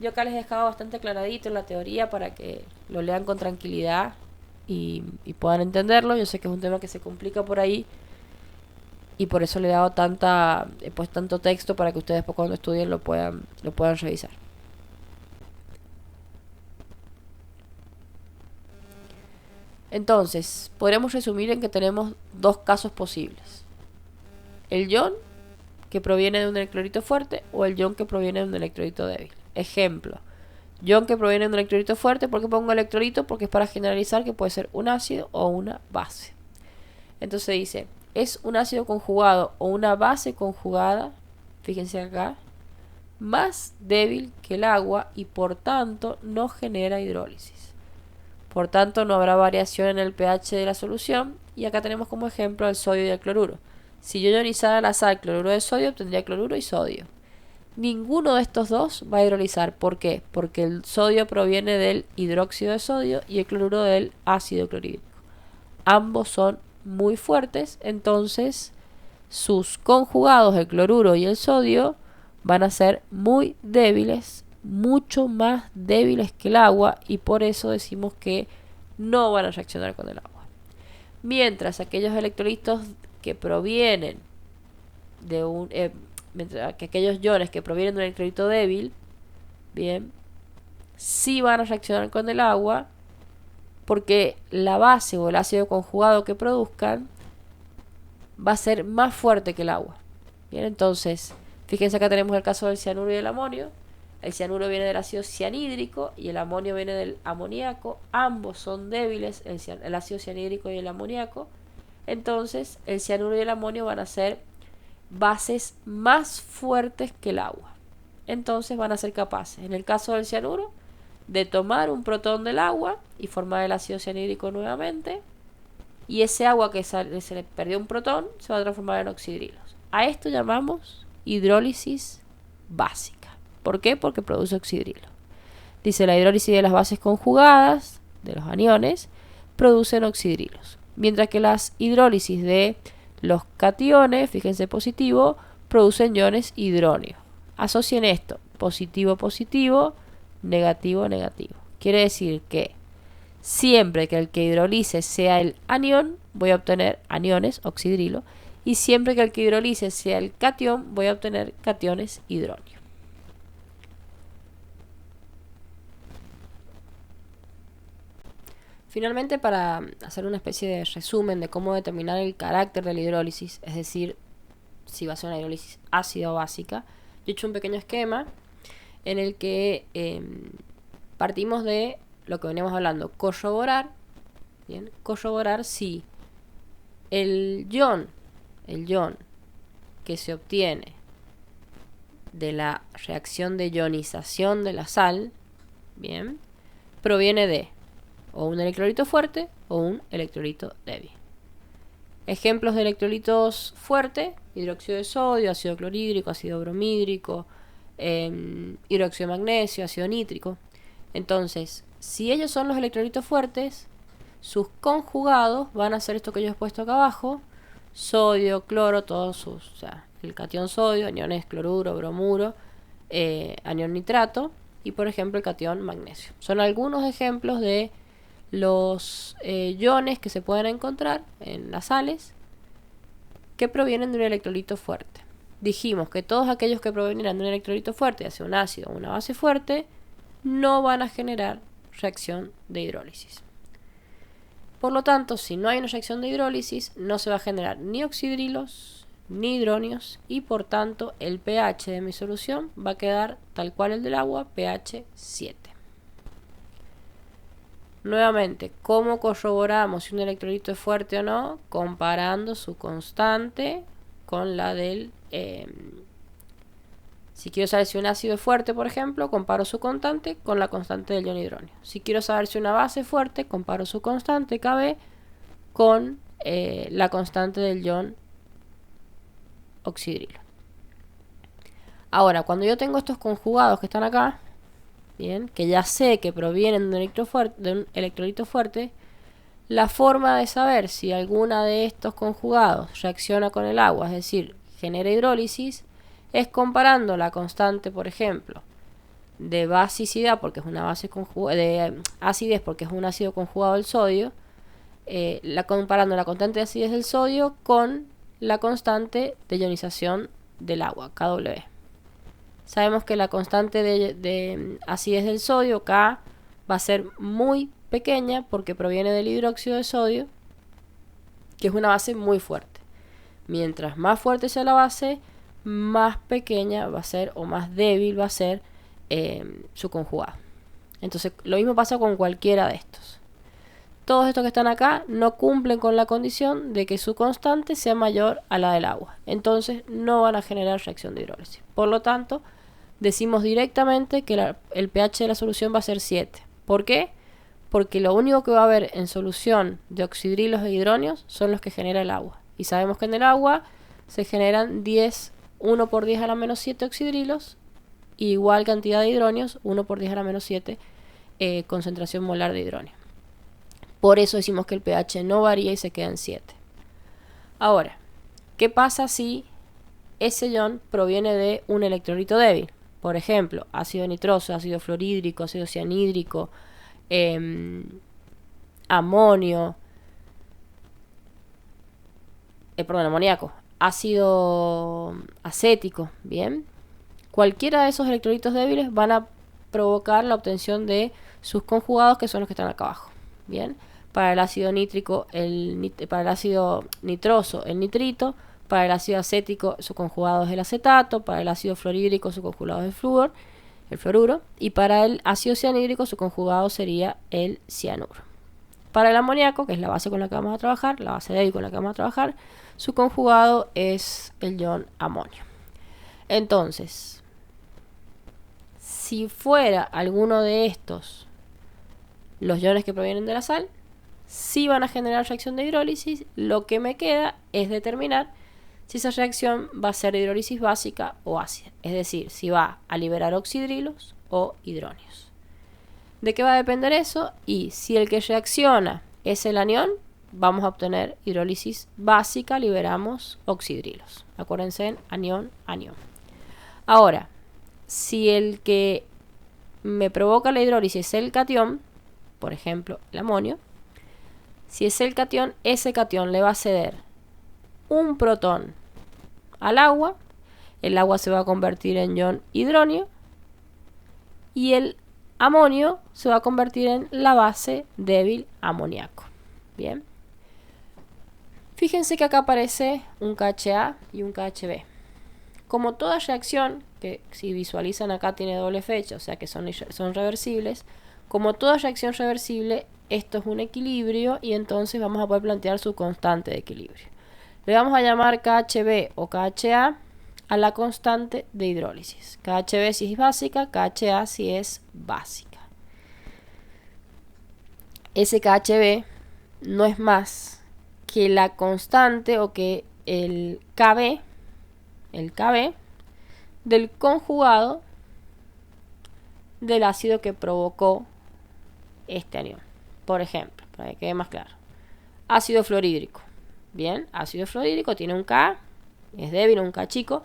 Yo acá les he dejado bastante aclaradito en la teoría para que lo lean con tranquilidad y puedan entenderlo. Yo sé que es un tema que se complica por ahí y por eso le he dado tanto texto para que ustedes después cuando estudien lo puedan revisar. Entonces, podríamos resumir en que tenemos dos casos posibles. El ion que proviene de un electrolito fuerte o el ion que proviene de un electrolito débil. Ejemplo, ion que proviene de un electrolito fuerte. ¿Por qué pongo electrolito? Porque es para generalizar que puede ser un ácido o una base. Entonces dice, es un ácido conjugado o una base conjugada, fíjense acá, más débil que el agua y por tanto no genera hidrólisis. Por tanto no habrá variación en el pH de la solución. Y acá tenemos como ejemplo el sodio y el cloruro. Si yo ionizara la sal cloruro de sodio, obtendría cloruro y sodio. Ninguno de estos dos va a hidrolizar. ¿Por qué? Porque el sodio proviene del hidróxido de sodio y el cloruro del ácido clorhídrico. Ambos son muy fuertes, entonces sus conjugados, el cloruro y el sodio, van a ser muy débiles, mucho más débiles que el agua, y por eso decimos que no van a reaccionar con el agua. Mientras aquellos electrolitos que provienen de mientras que aquellos iones que provienen de un electrolito débil, bien, sí van a reaccionar con el agua, porque la base o el ácido conjugado que produzcan va a ser más fuerte que el agua. Bien, entonces, fíjense acá tenemos el caso del cianuro y del amonio. El cianuro viene del ácido cianhídrico y el amonio viene del amoníaco. Ambos son débiles, el ácido cianhídrico y el amoníaco. Entonces, el cianuro y el amonio van a ser bases más fuertes que el agua. Entonces van a ser capaces, en el caso del cianuro, de tomar un protón del agua y formar el ácido cianhídrico nuevamente. Y ese agua que se le perdió un protón se va a transformar en oxidrilos. A esto llamamos hidrólisis básica. ¿Por qué? Porque produce oxidrilos. Dice, la hidrólisis de las bases conjugadas, de los aniones, producen oxidrilos. Mientras que las hidrólisis de los cationes, fíjense positivo, producen iones hidróneos. Asocien esto, positivo, positivo, negativo, negativo. Quiere decir que siempre que el que hidrolice sea el anión, voy a obtener aniones, oxidrilo, y siempre que el que hidrolice sea el catión, voy a obtener cationes hidróneos. Finalmente, para hacer una especie de resumen de cómo determinar el carácter de la hidrólisis, es decir, si va a ser una hidrólisis ácida o básica, yo he hecho un pequeño esquema en el que partimos de lo que veníamos hablando, corroborar, ¿bien? Corroborar si el ion que se obtiene de la reacción de ionización de la sal, ¿bien?, proviene de o un electrolito fuerte o un electrolito débil. Ejemplos de electrolitos fuertes: hidróxido de sodio, ácido clorhídrico, ácido bromídrico, hidróxido de magnesio, ácido nítrico. Entonces, si ellos son los electrolitos fuertes, sus conjugados van a ser esto que yo he puesto acá abajo: sodio, cloro, todos sus, o sea, el cation sodio, aniones cloruro, bromuro, anión nitrato, y por ejemplo el cation magnesio. Son algunos ejemplos de los iones que se pueden encontrar en las sales que provienen de un electrolito fuerte. Dijimos que todos aquellos que provenieran de un electrolito fuerte, ya sea un ácido o una base fuerte, no van a generar reacción de hidrólisis. Por lo tanto, si no hay una reacción de hidrólisis, no se va a generar ni oxidrilos ni hidróneos, y por tanto el pH de mi solución va a quedar tal cual el del agua, pH 7. Nuevamente, ¿cómo corroboramos si un electrolito es fuerte o no? Comparando su constante con la del... si quiero saber si un ácido es fuerte, por ejemplo, comparo su constante con la constante del ion hidróneo. Si quiero saber si una base es fuerte, comparo su constante Kb con la constante del ion oxidrilo. Ahora, cuando yo tengo estos conjugados que están acá, bien, que ya sé que provienen de un electrolito fuerte, la forma de saber si alguna de estos conjugados reacciona con el agua, es decir, genera hidrólisis, es comparando la constante, por ejemplo, de basicidad, porque es una base de acidez, porque es un ácido conjugado del sodio, comparando la constante de acidez del sodio con la constante de ionización del agua, Kw. Sabemos que la constante de acidez del sodio, K, va a ser muy pequeña porque proviene del hidróxido de sodio, que es una base muy fuerte. Mientras más fuerte sea la base, más pequeña va a ser o más débil va a ser su conjugado. Entonces, lo mismo pasa con cualquiera de estos. Todos estos que están acá no cumplen con la condición de que su constante sea mayor a la del agua. Entonces, no van a generar reacción de hidrólisis. Por lo tanto, decimos directamente que el pH de la solución va a ser 7. ¿Por qué? Porque lo único que va a haber en solución de oxidrilos e hidróneos son los que genera el agua. Y sabemos que en el agua se generan 1 por 10 a la menos 7 oxidrilos, y igual cantidad de hidróneos, 1 por 10 a la menos 7 concentración molar de hidróneo. Por eso decimos que el pH no varía y se queda en 7. Ahora, ¿qué pasa si ese ion proviene de un electrolito débil? Por ejemplo, ácido nitroso, ácido fluorhídrico, ácido cianhídrico, amonio, amoníaco, ácido acético, ¿bien? Cualquiera de esos electrolitos débiles van a provocar la obtención de sus conjugados, que son los que están acá abajo, ¿bien? Para el ácido nítrico, para el ácido nitroso, el nitrito. Para el ácido acético, su conjugado es el acetato. Para el ácido fluorhídrico, su conjugado es el flúor. el fluoruro, y para el ácido cianhídrico su conjugado sería el cianuro. Para el amoníaco, que es la base con la que vamos a trabajar, la base débil con la que vamos a trabajar, su conjugado es el ion amonio. Entonces, si fuera alguno de estos los iones que provienen de la sal, sí van a generar reacción de hidrólisis. Lo que me queda es determinar si esa reacción va a ser de hidrólisis básica o ácida, es decir, si va a liberar oxidrilos o hidronios. ¿De qué va a depender eso? Y si el que reacciona es el anión, vamos a obtener hidrólisis básica, liberamos oxidrilos. Acuérdense en anión, anión. Ahora, si el que me provoca la hidrólisis es el catión, por ejemplo, el amonio, si es el catión, ese catión le va a ceder un protón al agua, el agua se va a convertir en ion hidronio y el amonio se va a convertir en la base débil amoníaco. Bien. Fíjense que acá aparece un KHA y un KHB. Como toda reacción, que si visualizan acá tiene doble fecha, o sea que son reversibles, como toda reacción reversible, esto es un equilibrio y entonces vamos a poder plantear su constante de equilibrio. Le vamos a llamar KHB o KHA a la constante de hidrólisis. KHB si es básica, KHA si es básica. Ese KHB no es más que la constante o que el KB del conjugado del ácido que provocó este anión. Por ejemplo, para que quede más claro, ácido fluorhídrico. Bien, ácido fluorhídrico tiene un K, es débil, un K chico,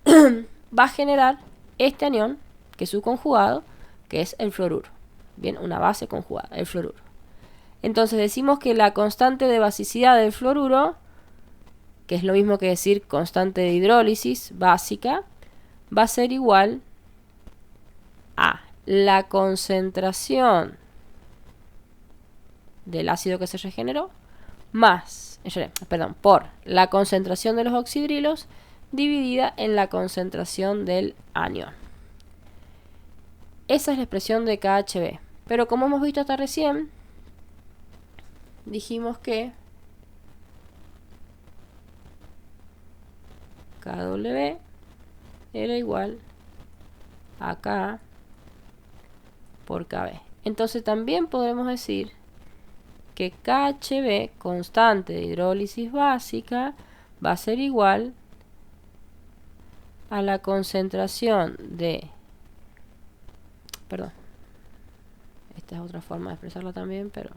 va a generar este anión, que es su conjugado, que es el fluoruro. Bien, una base conjugada, el fluoruro. Entonces decimos que la constante de basicidad del fluoruro, que es lo mismo que decir constante de hidrólisis básica, va a ser igual a la concentración del ácido que se regeneró por la concentración de los oxidrilos dividida en la concentración del anión. Esa es la expresión de KHB. Pero como hemos visto hasta recién, dijimos que KW era igual a K por KB. Entonces también podemos decir que KHB, constante de hidrólisis básica, va a ser igual a la concentración de... Perdón. Esta es otra forma de expresarlo también, pero...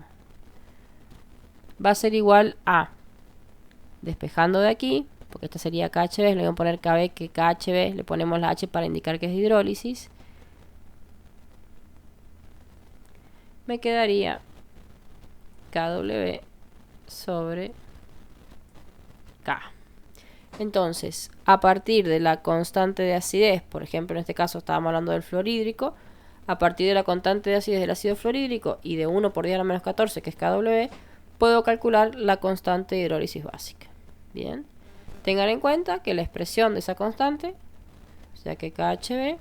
Va a ser igual a... Despejando de aquí, porque esta sería KHB, le voy a poner KB, que KHB, le ponemos la H para indicar que es de hidrólisis. Me quedaría KW sobre K. Entonces, a partir de la constante de acidez, por ejemplo, en este caso estábamos hablando del fluorhídrico, a partir de la constante de acidez del ácido fluorhídrico y de 1 por 10 a la menos 14, que es KW, puedo calcular la constante de hidrólisis básica. Bien, tengan en cuenta que la expresión de esa constante, o sea que KHB,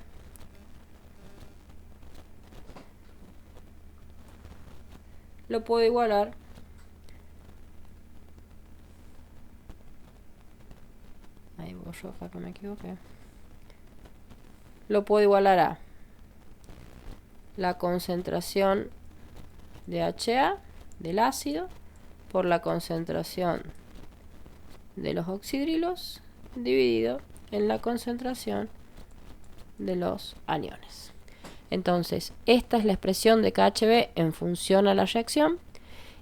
lo puedo igualar ahí borro acá que me equivoqué. Lo puedo igualar a la concentración de HA del ácido por la concentración de los oxidrilos dividido en la concentración de los aniones. Entonces, esta es la expresión de KHB en función a la reacción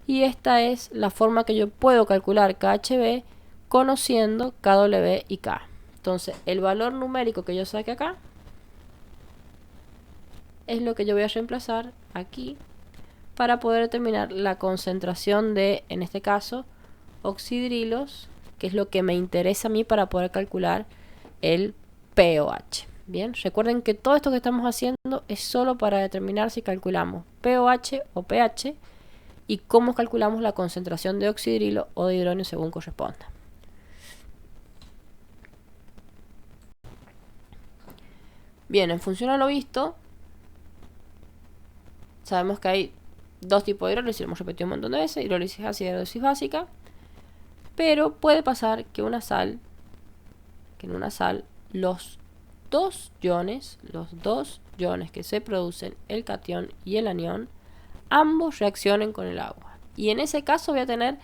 y esta es la forma que yo puedo calcular KHB conociendo KW y K. Entonces, el valor numérico que yo saque acá es lo que yo voy a reemplazar aquí para poder determinar la concentración de, en este caso, oxidrilos, que es lo que me interesa a mí para poder calcular el pOH. Bien, recuerden que todo esto que estamos haciendo es solo para determinar si calculamos pOH o pH y cómo calculamos la concentración de oxidrilo o de hidrógeno según corresponda. Bien, en función a lo visto, sabemos que hay dos tipos de hidrólisis, lo hemos repetido un montón de veces, hidrólisis ácida y hidrólisis básica. Pero puede pasar que en una sal, los dos iones que se producen, el catión y el anión, ambos reaccionen con el agua. Y en ese caso voy a tener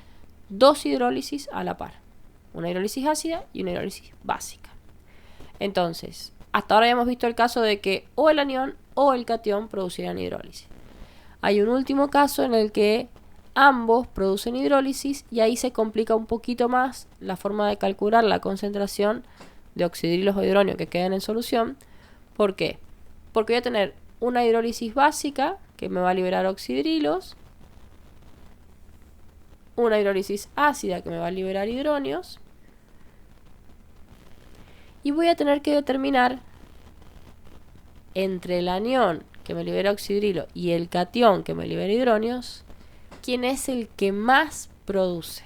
dos hidrólisis a la par. Una hidrólisis ácida y una hidrólisis básica. Entonces, hasta ahora ya hemos visto el caso de que o el anión o el catión producirán hidrólisis. Hay un último caso en el que ambos producen hidrólisis y ahí se complica un poquito más la forma de calcular la concentración de oxidrilos o hidronio que quedan en solución. ¿Por qué? Porque voy a tener una hidrólisis básica que me va a liberar oxidrilos, una hidrólisis ácida que me va a liberar hidronios, y voy a tener que determinar entre el anión que me libera oxidrilo y el catión que me libera hidronios, quién es el que más produce.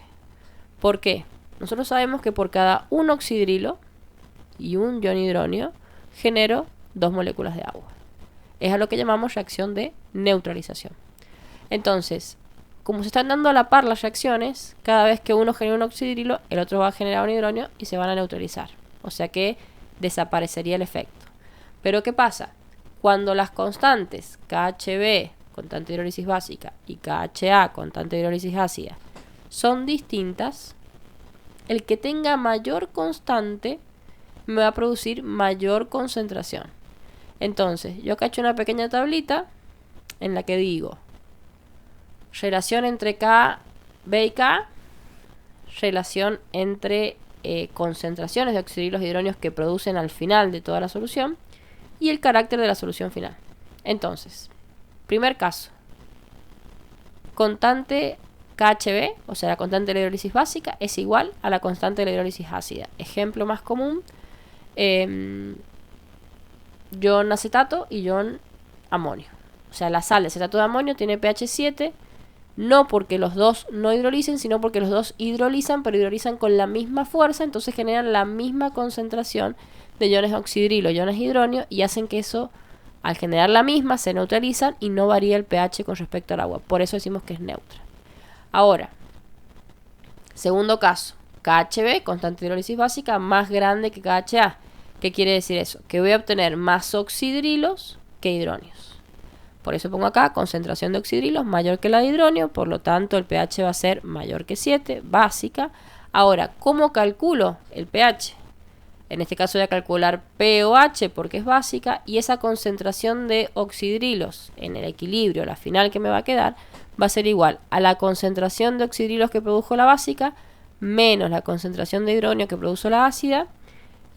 ¿Por qué? Nosotros sabemos que por cada un oxidrilo y un ion hidronio genero 2 moléculas de agua. Es a lo que llamamos reacción de neutralización. Entonces, como se están dando a la par las reacciones, cada vez que uno genera un oxidrilo, el otro va a generar un hidronio y se van a neutralizar. O sea que desaparecería el efecto. Pero ¿qué pasa? Cuando las constantes KHB, constante de hidrólisis básica, y KHA, constante de hidrólisis ácida, son distintas, el que tenga mayor constante me va a producir mayor concentración. Entonces, yo acá he hecho una pequeña tablita en la que digo relación entre K, B y K, relación entre concentraciones de oxidrilos hidronios que producen al final de toda la solución y el carácter de la solución final. Entonces, primer caso, constante KHB, o sea la constante de la hidrólisis básica, es igual a la constante de la hidrólisis ácida. Ejemplo más común, ion acetato y ion amonio. O sea, la sal de acetato de amonio tiene pH 7, no porque los dos no hidrolicen, sino porque los dos hidrolizan, pero hidrolizan con la misma fuerza, entonces generan la misma concentración de iones oxidrilo, iones hidronio, y hacen que eso, al generar la misma, se neutralizan y no varía el pH con respecto al agua. Por eso decimos que es neutra. Ahora, segundo caso, KHB, constante de hidrólisis básica, más grande que KHA. ¿Qué quiere decir eso? Que voy a obtener más oxidrilos que hidronios. Por eso pongo acá concentración de oxidrilos mayor que la de hidronio, por lo tanto el pH va a ser mayor que 7, básica. Ahora, ¿cómo calculo el pH? En este caso voy a calcular pOH porque es básica, y esa concentración de oxidrilos en el equilibrio, la final que me va a quedar, va a ser igual a la concentración de oxidrilos que produjo la básica menos la concentración de hidronio que produjo la ácida.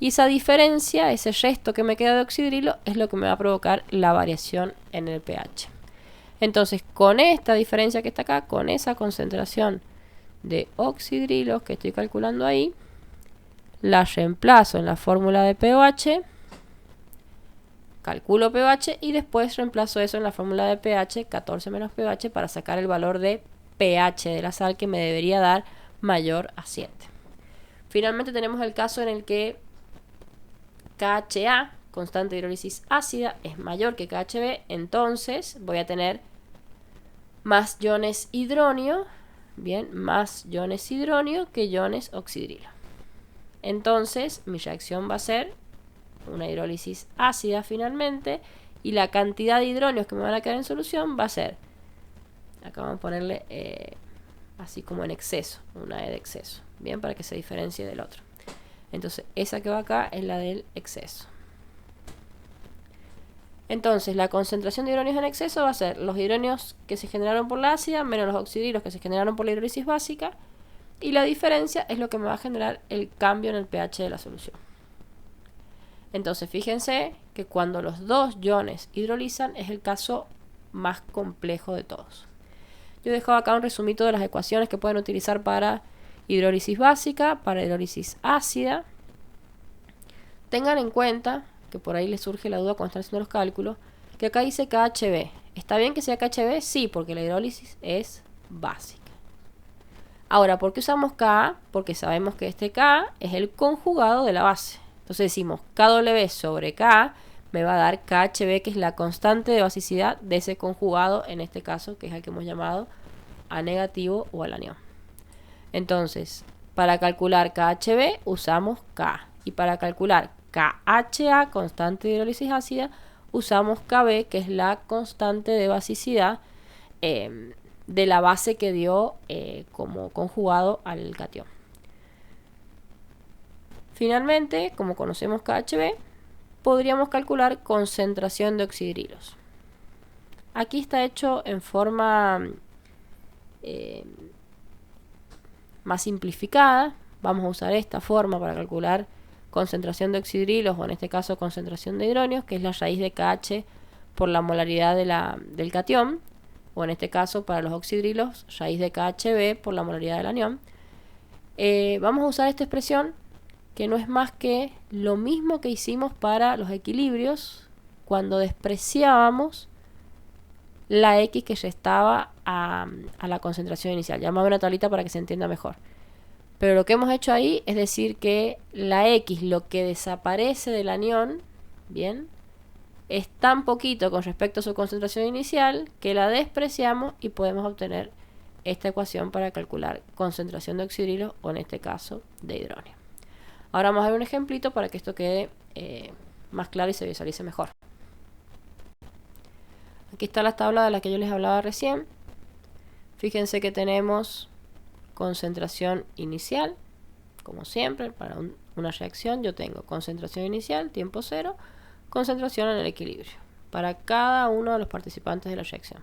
Y esa diferencia, ese resto que me queda de oxidrilo, es lo que me va a provocar la variación en el pH. Entonces, con esta diferencia que está acá, con esa concentración de oxidrilos que estoy calculando ahí, la reemplazo en la fórmula de pOH, calculo pOH y después reemplazo eso en la fórmula de pH, 14 menos pOH, para sacar el valor de pH de la sal que me debería dar mayor a 7. Finalmente tenemos el caso en el que KHA, constante de hidrólisis ácida, es mayor que KHB, entonces voy a tener más iones hidronio, bien, más iones hidronio que iones oxidrilo. Entonces mi reacción va a ser una hidrólisis ácida finalmente, y la cantidad de hidronios que me van a quedar en solución va a ser, acá vamos a ponerle así como en exceso, una E de exceso, bien, para que se diferencie del otro. Entonces esa que va acá es la del exceso. Entonces la concentración de hidronios en exceso va a ser los hidronios que se generaron por la ácida menos los oxidrilos que se generaron por la hidrólisis básica, y la diferencia es lo que me va a generar el cambio en el pH de la solución. Entonces fíjense que cuando los dos iones hidrolizan es el caso más complejo de todos. Yo he dejado acá un resumito de las ecuaciones que pueden utilizar para hidrólisis básica, para hidrólisis ácida. Tengan en cuenta, que por ahí les surge la duda cuando están haciendo los cálculos, que acá dice KHB. ¿Está bien que sea KHB? Sí, porque la hidrólisis es básica. Ahora, ¿por qué usamos Ka? Porque sabemos que este K es el conjugado de la base. Entonces decimos KW sobre K me va a dar KHB, que es la constante de basicidad de ese conjugado, en este caso, que es el que hemos llamado A negativo o al anión. Entonces, para calcular KHB usamos K. Y para calcular KHA, constante de hidrólisis ácida, usamos KB, que es la constante de basicidad de la base que dio como conjugado al catión. Finalmente, como conocemos KHB, podríamos calcular concentración de oxidrilos. Aquí está hecho en forma más simplificada. Vamos a usar esta forma para calcular concentración de oxidrilos, o en este caso concentración de hidronios, que es la raíz de KH por la molaridad del catión, o en este caso para los oxidrilos, raíz de KHB por la molaridad del anión. Vamos a usar esta expresión, que no es más que lo mismo que hicimos para los equilibrios cuando despreciábamos la X que ya estaba a la concentración inicial. Llamamos una tablita para que se entienda mejor. Pero lo que hemos hecho ahí es decir que la X, lo que desaparece del anión, bien, es tan poquito con respecto a su concentración inicial que la despreciamos y podemos obtener esta ecuación para calcular concentración de oxidrilos, o en este caso de hidróneo. Ahora vamos a ver un ejemplito para que esto quede más claro y se visualice mejor. Aquí está la tabla de la que yo les hablaba recién. Fíjense que tenemos concentración inicial, como siempre, para una reacción yo tengo concentración inicial, tiempo cero, concentración en el equilibrio, para cada uno de los participantes de la reacción.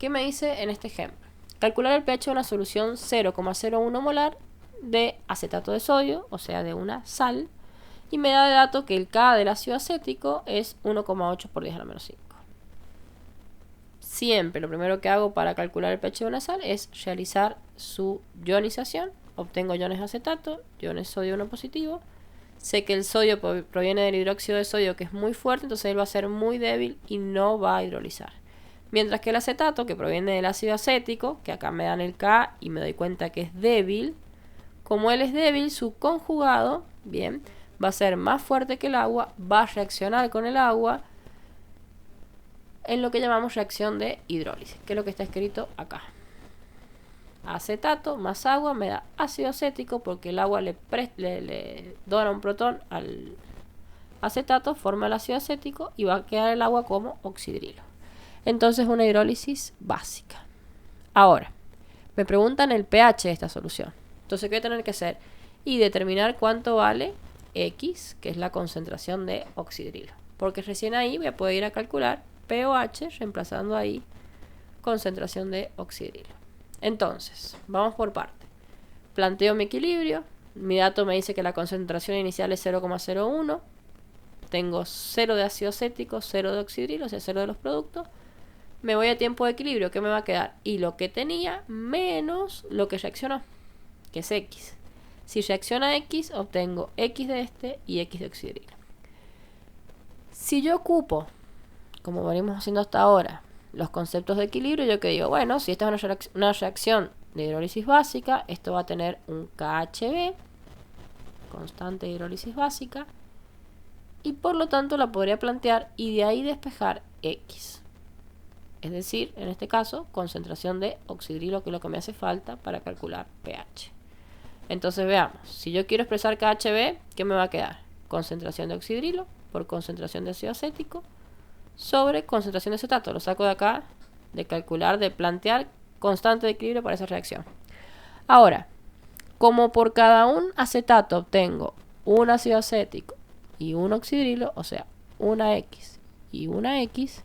¿Qué me dice en este ejemplo? Calcular el pH de una solución 0,01 molar de acetato de sodio, o sea, de una sal, y me da de dato que el K del ácido acético es 1,8 por 10 a la menos 5. Siempre lo primero que hago para calcular el pH de una sal es realizar su ionización. Obtengo iones de acetato, iones sodio 1 positivo. Sé que el sodio proviene del hidróxido de sodio, que es muy fuerte, entonces él va a ser muy débil y no va a hidrolizar. Mientras que el acetato, que proviene del ácido acético, que acá me dan el K y me doy cuenta que es débil, como él es débil, su conjugado, bien, va a ser más fuerte que el agua, va a reaccionar con el agua en lo que llamamos reacción de hidrólisis, que es lo que está escrito acá. Acetato más agua me da ácido acético, porque el agua le dona un protón al acetato, forma el ácido acético y va a quedar el agua como oxidrilo. Entonces una hidrólisis básica. Ahora, me preguntan el pH de esta solución. Entonces, ¿qué voy a tener que hacer? Y determinar cuánto vale X, que es la concentración de oxidrilo. Porque recién ahí voy a poder ir a calcular pOH, reemplazando ahí concentración de oxidrilo. Entonces, vamos por parte. Planteo mi equilibrio. Mi dato me dice que la concentración inicial es 0,01. Tengo 0 de ácido acético, 0 de oxidrilo, o sea, 0 de los productos. Me voy a tiempo de equilibrio. ¿Qué me va a quedar? Y lo que tenía menos lo que reaccionó, que es X. Si reacciona X, obtengo X de este y X de oxidrilo. Si yo ocupo, como venimos haciendo hasta ahora, los conceptos de equilibrio, yo que digo, bueno, si esta es una reacción de hidrólisis básica, esto va a tener un KHB, constante de hidrólisis básica, y por lo tanto la podría plantear y de ahí despejar X. Es decir, en este caso, concentración de oxidrilo, que es lo que me hace falta para calcular pH. Entonces veamos, si yo quiero expresar KHB, ¿qué me va a quedar? Concentración de oxidrilo por concentración de ácido acético sobre concentración de acetato. Lo saco de acá, de calcular, de plantear constante de equilibrio para esa reacción. Ahora, como por cada un acetato obtengo un ácido acético y un oxidrilo, o sea, una X y una X,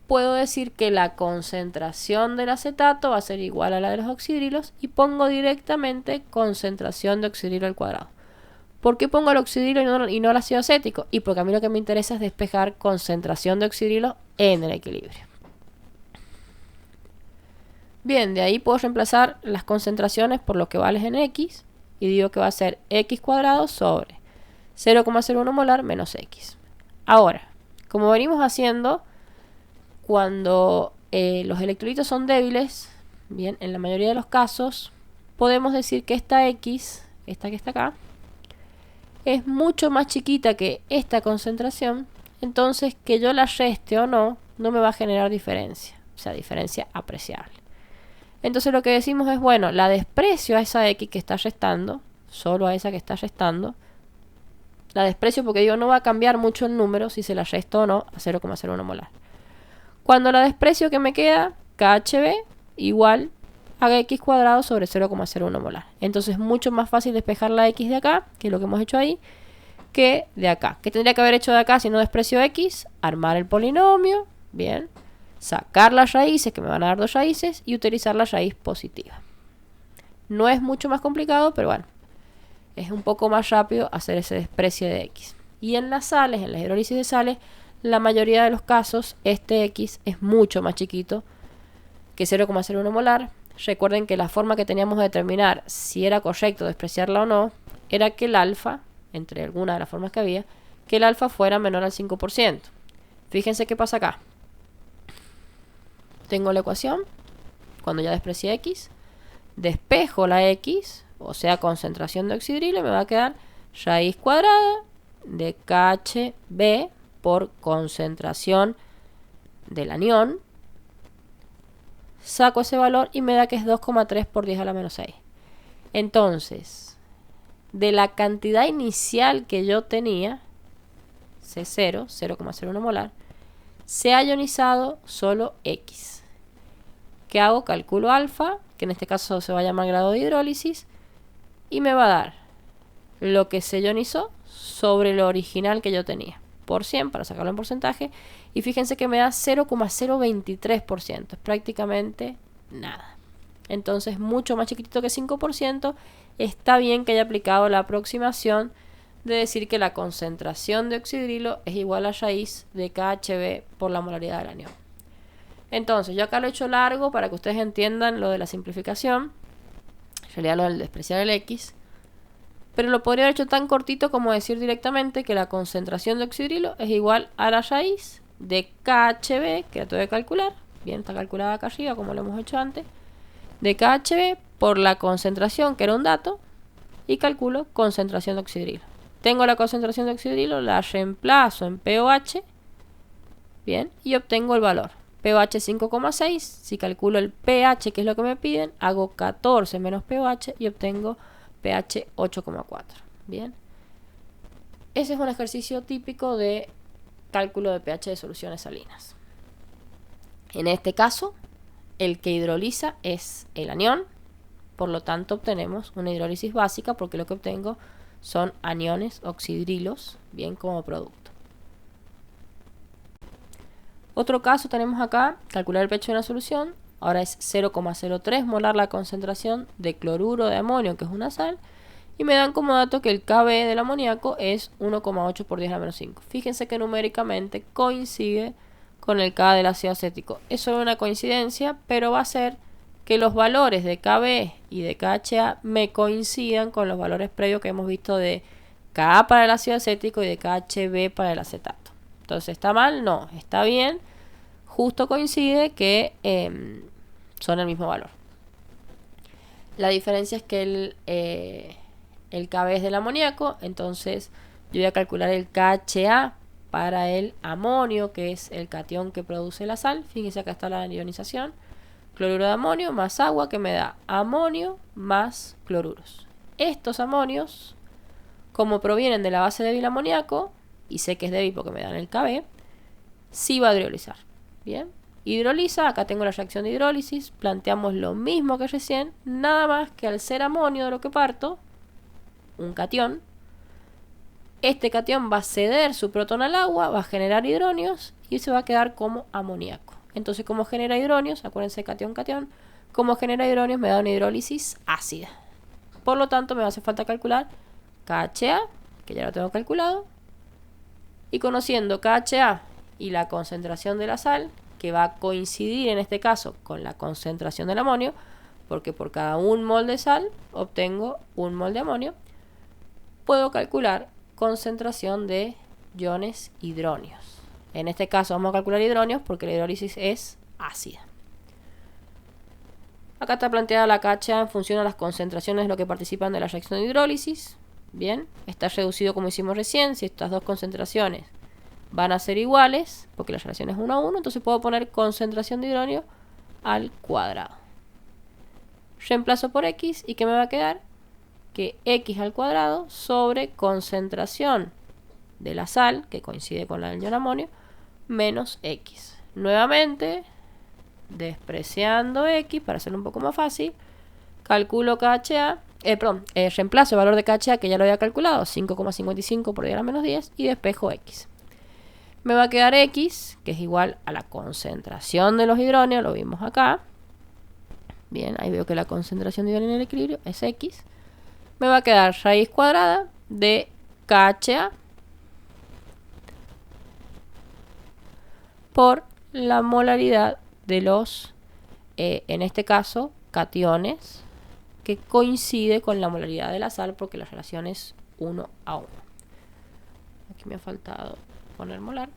puedo decir que la concentración del acetato va a ser igual a la de los oxidrilos y pongo directamente concentración de oxidrilo al cuadrado. ¿Por qué pongo el oxidrilo y no el ácido acético? Y porque a mí lo que me interesa es despejar concentración de oxidrilo en el equilibrio. Bien, de ahí puedo reemplazar las concentraciones por lo que vale en X y digo que va a ser X cuadrado sobre 0,01 molar menos X. Ahora, como venimos haciendo cuando los electrolitos son débiles, bien, en la mayoría de los casos podemos decir que esta X, esta que está acá, es mucho más chiquita que esta concentración, entonces que yo la reste o no, no me va a generar diferencia, o sea, diferencia apreciable. Entonces lo que decimos es, bueno, la desprecio a esa X que está restando, solo a esa que está restando, la desprecio porque digo, no va a cambiar mucho el número si se la resto o no a 0,01 molar. Cuando la desprecio, ¿qué me queda? KHB igual a X cuadrado sobre 0,01 molar. Entonces es mucho más fácil despejar la X de acá, que es lo que hemos hecho ahí, que de acá. ¿Qué tendría que haber hecho de acá si no desprecio X? Armar el polinomio, bien, sacar las raíces, que me van a dar 2 raíces, y utilizar la raíz positiva. No es mucho más complicado, pero bueno, es un poco más rápido hacer ese desprecio de X. Y en las sales, en la hidrólisis de sales, la mayoría de los casos, este X es mucho más chiquito que 0,01 molar. Recuerden que la forma que teníamos de determinar si era correcto despreciarla o no, era que el alfa, entre algunas de las formas que había, que el alfa fuera menor al 5%. Fíjense qué pasa acá. Tengo la ecuación, cuando ya desprecié X, despejo la X, o sea, concentración de oxidrilo, me va a quedar raíz cuadrada de KHB por concentración del anión. Saco ese valor y me da que es 2,3 por 10 a la menos 6. Entonces, de la cantidad inicial que yo tenía, C0, 0,01 molar, se ha ionizado solo X. ¿Qué hago? Calculo alfa, que en este caso se va a llamar grado de hidrólisis, y me va a dar lo que se ionizó sobre lo original que yo tenía, por 100 para sacarlo en porcentaje, y fíjense que me da 0,023%, es prácticamente nada. Entonces mucho más chiquitito que 5%, está bien que haya aplicado la aproximación de decir que la concentración de oxidrilo es igual a raíz de KHB por la molaridad del anión. Entonces yo acá lo he hecho largo para que ustedes entiendan lo de la simplificación, en realidad lo del despreciar el X, pero lo podría haber hecho tan cortito como decir directamente que la concentración de oxidrilo es igual a la raíz de KHB, que la tengo que calcular, bien, está calculada acá arriba como lo hemos hecho antes, de KHB por la concentración, que era un dato, y calculo concentración de oxidrilo. Tengo la concentración de oxidrilo, la reemplazo en pOH, bien, y obtengo el valor. pOH 5,6, si calculo el pH, que es lo que me piden, hago 14 menos pOH y obtengo pH 8,4. Bien, ese es un ejercicio típico de cálculo de pH de soluciones salinas. En este caso, el que hidroliza es el anión, por lo tanto obtenemos una hidrólisis básica porque lo que obtengo son aniones oxidrilos, bien, como producto. Otro caso tenemos acá, calcular el pH de una solución. Ahora es 0,03 molar la concentración de cloruro de amonio, que es una sal, y me dan como dato que el Kb del amoníaco es 1,8 por 10 a la menos 5. Fíjense que numéricamente coincide con el K del ácido acético. Es solo una coincidencia, pero va a ser que los valores de Kb y de KHA me coincidan con los valores previos que hemos visto de Ka para el ácido acético y de KHB para el acetato. Entonces, ¿está mal? No, está bien. Justo coincide que son el mismo valor. La diferencia es que el Kb es del amoníaco, entonces yo voy a calcular el KHA para el amonio, que es el catión que produce la sal. Fíjense, acá está la ionización. Cloruro de amonio más agua, que me da amonio más cloruros. Estos amonios, como provienen de la base débil amoníaco, y sé que es débil porque me dan el Kb, sí va a hidrolizar. Bien, hidroliza, acá tengo la reacción de hidrólisis, planteamos lo mismo que recién, nada más que al ser amonio de lo que parto, un catión, este catión va a ceder su protón al agua, va a generar hidronios y se va a quedar como amoníaco. Entonces, como genera hidronios, acuérdense catión-catión, como genera hidronios me da una hidrólisis ácida. Por lo tanto, me va a hacer falta calcular KHA, que ya lo tengo calculado, y conociendo KHA y la concentración de la sal, que va a coincidir en este caso con la concentración del amonio, porque por cada 1 mol de sal obtengo 1 mol de amonio, puedo calcular concentración de iones hidronios. En este caso vamos a calcular hidronios porque la hidrólisis es ácida. Acá está planteada la KHA en función a las concentraciones de lo que participan de la reacción de hidrólisis. Bien, está reducido como hicimos recién. Si estas dos concentraciones van a ser iguales, porque la relación es 1 a 1, entonces puedo poner concentración de hidronio al cuadrado. Reemplazo por x, ¿y qué me va a quedar? Que x al cuadrado sobre concentración de la sal, que coincide con la del ion amonio, menos x. Nuevamente, despreciando x, para hacerlo un poco más fácil, calculo KHA, reemplazo el valor de KHA que ya lo había calculado, 5,55 por 10 a la menos 10, y despejo x. Me va a quedar x, que es igual a la concentración de los hidronios, lo vimos acá. Bien, ahí veo que la concentración de hidrógeno en el equilibrio es x. Me va a quedar raíz cuadrada de KHA por la molaridad de los, en este caso, cationes, que coincide con la molaridad de la sal porque la relación es 1 a 1. Aquí me ha faltado poner molar.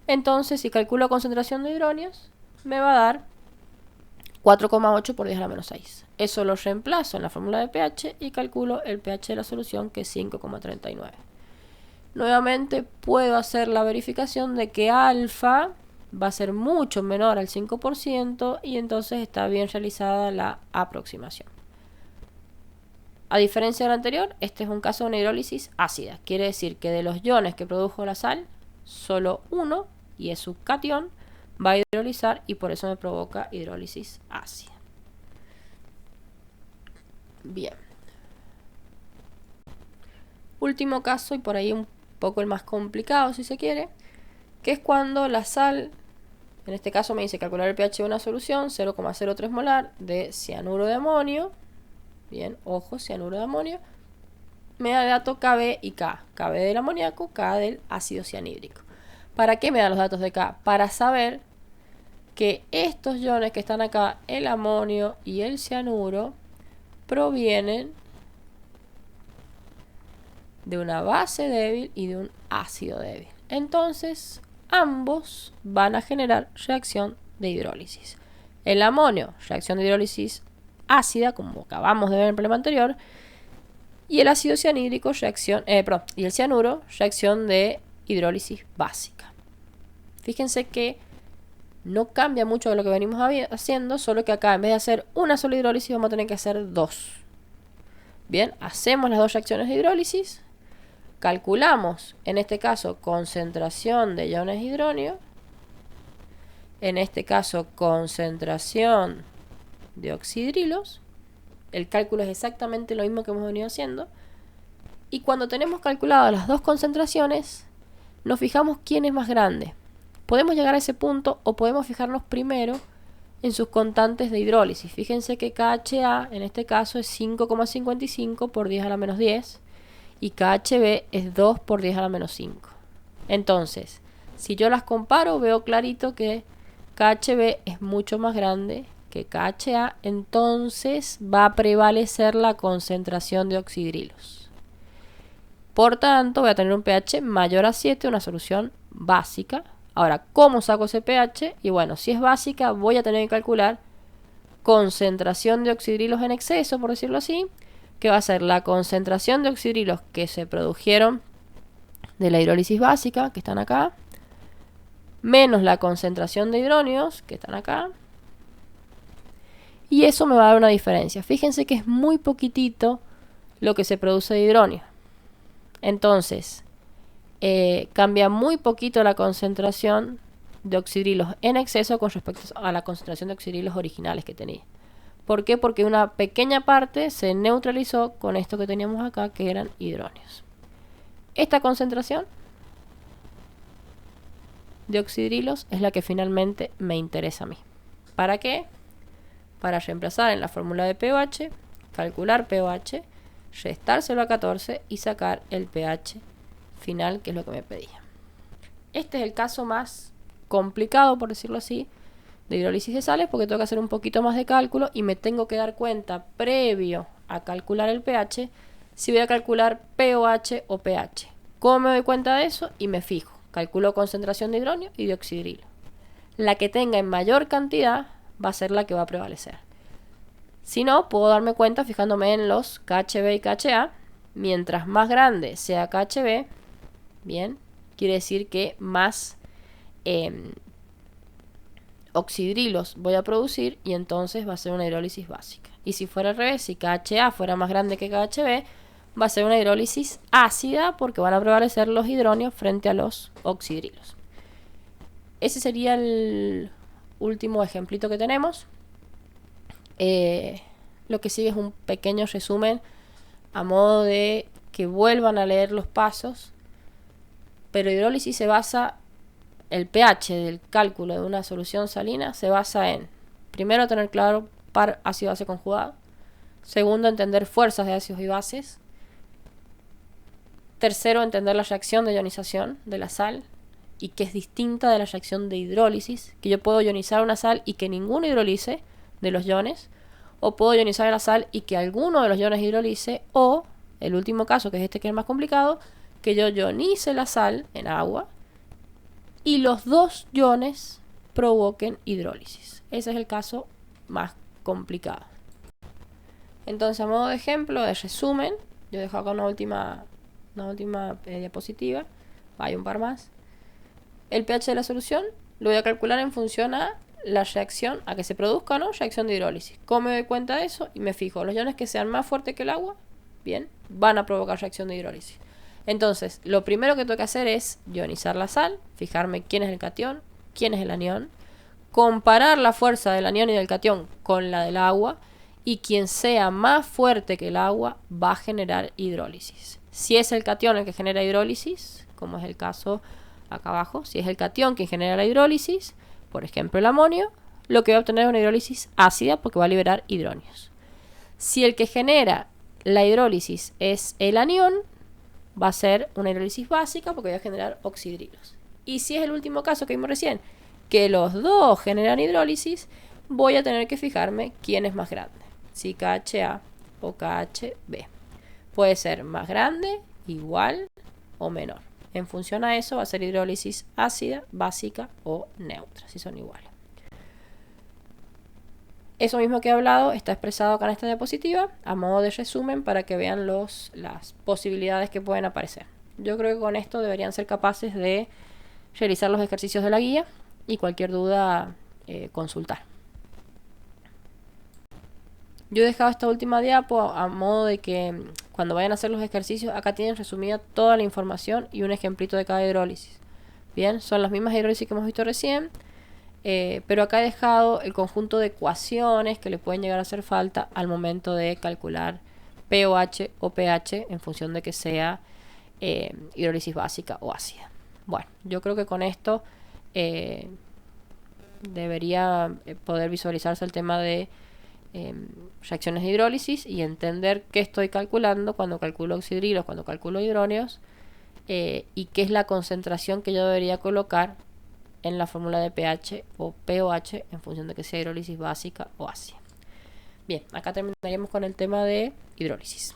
Entonces, si calculo concentración de hidronios, me va a dar 4,8 por 10 a la menos 6. Eso lo reemplazo en la fórmula de pH y calculo el pH de la solución, que es 5,39. Nuevamente puedo hacer la verificación de que alfa va a ser mucho menor al 5% y entonces está bien realizada la aproximación. A diferencia del anterior, este es un caso de una hidrólisis ácida. Quiere decir que de los iones que produjo la sal, solo uno, y es su catión, va a hidrolizar y por eso me provoca hidrólisis ácida. Bien. Último caso, y por ahí un poco el más complicado si se quiere, que es cuando la sal, en este caso me dice calcular el pH de una solución, 0,03 molar de cianuro de amonio. Bien, ojo, cianuro de amonio. Me da dato Kb y K. Kb del amoníaco, K del ácido cianhídrico. ¿Para qué me dan los datos de K? Para saber que estos iones que están acá, el amonio y el cianuro, provienen de una base débil y de un ácido débil. Entonces, ambos van a generar reacción de hidrólisis. El amonio, reacción de hidrólisis ácida, como acabamos de ver en el problema anterior, y el ácido cianhídrico, y el cianuro, reacción de hidrólisis básica. Fíjense que no cambia mucho de lo que venimos haciendo, solo que acá en vez de hacer una sola hidrólisis vamos a tener que hacer dos. Bien, hacemos las dos reacciones de hidrólisis, calculamos, en este caso, concentración de iones hidronio, en este caso, concentración de oxidrilos. El cálculo es exactamente lo mismo que hemos venido haciendo. Y cuando tenemos calculadas las dos concentraciones, nos fijamos quién es más grande. Podemos llegar a ese punto o podemos fijarnos primero en sus constantes de hidrólisis. Fíjense que KHA en este caso es 5,55 por 10 a la menos 10 y KHB es 2 por 10 a la menos 5. Entonces, si yo las comparo, veo clarito que KHB es mucho más grande que KHA, entonces va a prevalecer la concentración de oxidrilos. Por tanto, voy a tener un pH mayor a 7, una solución básica. Ahora, ¿cómo saco ese pH? Y bueno, si es básica, voy a tener que calcular concentración de oxidrilos en exceso, por decirlo así, que va a ser la concentración de oxidrilos que se produjeron de la hidrólisis básica, que están acá, menos la concentración de hidronios, que están acá, y eso me va a dar una diferencia. Fíjense que es muy poquitito lo que se produce de hidronio. Entonces, cambia muy poquito la concentración de oxidrilos en exceso con respecto a la concentración de oxidrilos originales que tenía. ¿Por qué? Porque una pequeña parte se neutralizó con esto que teníamos acá, que eran hidronios. Esta concentración de oxidrilos es la que finalmente me interesa a mí. ¿Para qué? Para reemplazar en la fórmula de pOH, calcular pOH, restárselo a 14 y sacar el pH final, que es lo que me pedía. Este es el caso más complicado, por decirlo así, de hidrólisis de sales, porque tengo que hacer un poquito más de cálculo y me tengo que dar cuenta previo a calcular el pH si voy a calcular pOH o pH. ¿Cómo me doy cuenta de eso? Y me fijo, calculo concentración de hidronio y de oxidrilo. La que tenga en mayor cantidad va a ser la que va a prevalecer. Si no, puedo darme cuenta fijándome en los KHB y KHA. Mientras más grande sea KHB, Bien, quiere decir que más oxidrilos voy a producir y entonces va a ser una hidrólisis básica. Y si fuera al revés, si KHA fuera más grande que KHB, va a ser una hidrólisis ácida porque van a prevalecer los hidronios frente a los oxidrilos. Ese sería el último ejemplito que tenemos. Lo que sigue es un pequeño resumen a modo de que vuelvan a leer los pasos. Pero hidrólisis se basa, el pH del cálculo de una solución salina se basa en, primero, tener claro par ácido-base conjugado. Segundo, entender fuerzas de ácidos y bases. Tercero, entender la reacción de ionización de la sal y que es distinta de la reacción de hidrólisis, que yo puedo ionizar una sal y que ninguno hidrolice de los iones, o puedo ionizar la sal y que alguno de los iones hidrolice, o, el último caso, que es este que es más complicado, que yo ionice la sal en agua y los dos iones provoquen hidrólisis. Ese es el caso más complicado. Entonces, a modo de ejemplo, de resumen, yo dejo acá una última diapositiva, hay un par más. El pH de la solución lo voy a calcular en función a la reacción, a que se produzca o no reacción de hidrólisis. ¿Cómo me doy cuenta de eso? Y me fijo, los iones que sean más fuertes que el agua, bien, van a provocar reacción de hidrólisis. Entonces, lo primero que tengo que hacer es ionizar la sal, fijarme quién es el catión, quién es el anión, comparar la fuerza del anión y del catión con la del agua, y quien sea más fuerte que el agua va a generar hidrólisis. Si es el catión el que genera hidrólisis, como es el caso acá abajo, si es el catión quien genera la hidrólisis, por ejemplo el amonio, lo que va a obtener es una hidrólisis ácida porque va a liberar hidronios. Si el que genera la hidrólisis es el anión, va a ser una hidrólisis básica porque va a generar oxidrilos. Y si es el último caso que vimos recién, que los dos generan hidrólisis, voy a tener que fijarme quién es más grande, si KHA o KHB. Puede ser más grande, igual o menor. En función a eso va a ser hidrólisis ácida, básica o neutra, si son iguales. Eso mismo que he hablado está expresado acá en esta diapositiva a modo de resumen para que vean las posibilidades que pueden aparecer. Yo creo que con esto deberían ser capaces de realizar los ejercicios de la guía y cualquier duda consultar. Yo he dejado esta última diapo a modo de que cuando vayan a hacer los ejercicios, acá tienen resumida toda la información y un ejemplito de cada hidrólisis. Bien, son las mismas hidrólisis que hemos visto recién, pero acá he dejado el conjunto de ecuaciones que le pueden llegar a hacer falta al momento de calcular pOH o pH en función de que sea hidrólisis básica o ácida. Bueno, yo creo que con esto debería poder visualizarse el tema de reacciones de hidrólisis y entender qué estoy calculando cuando calculo oxidrilos, cuando calculo hidróneos, y qué es la concentración que yo debería colocar en la fórmula de pH o pOH en función de que sea hidrólisis básica o ácida. Bien, acá terminaríamos con el tema de hidrólisis.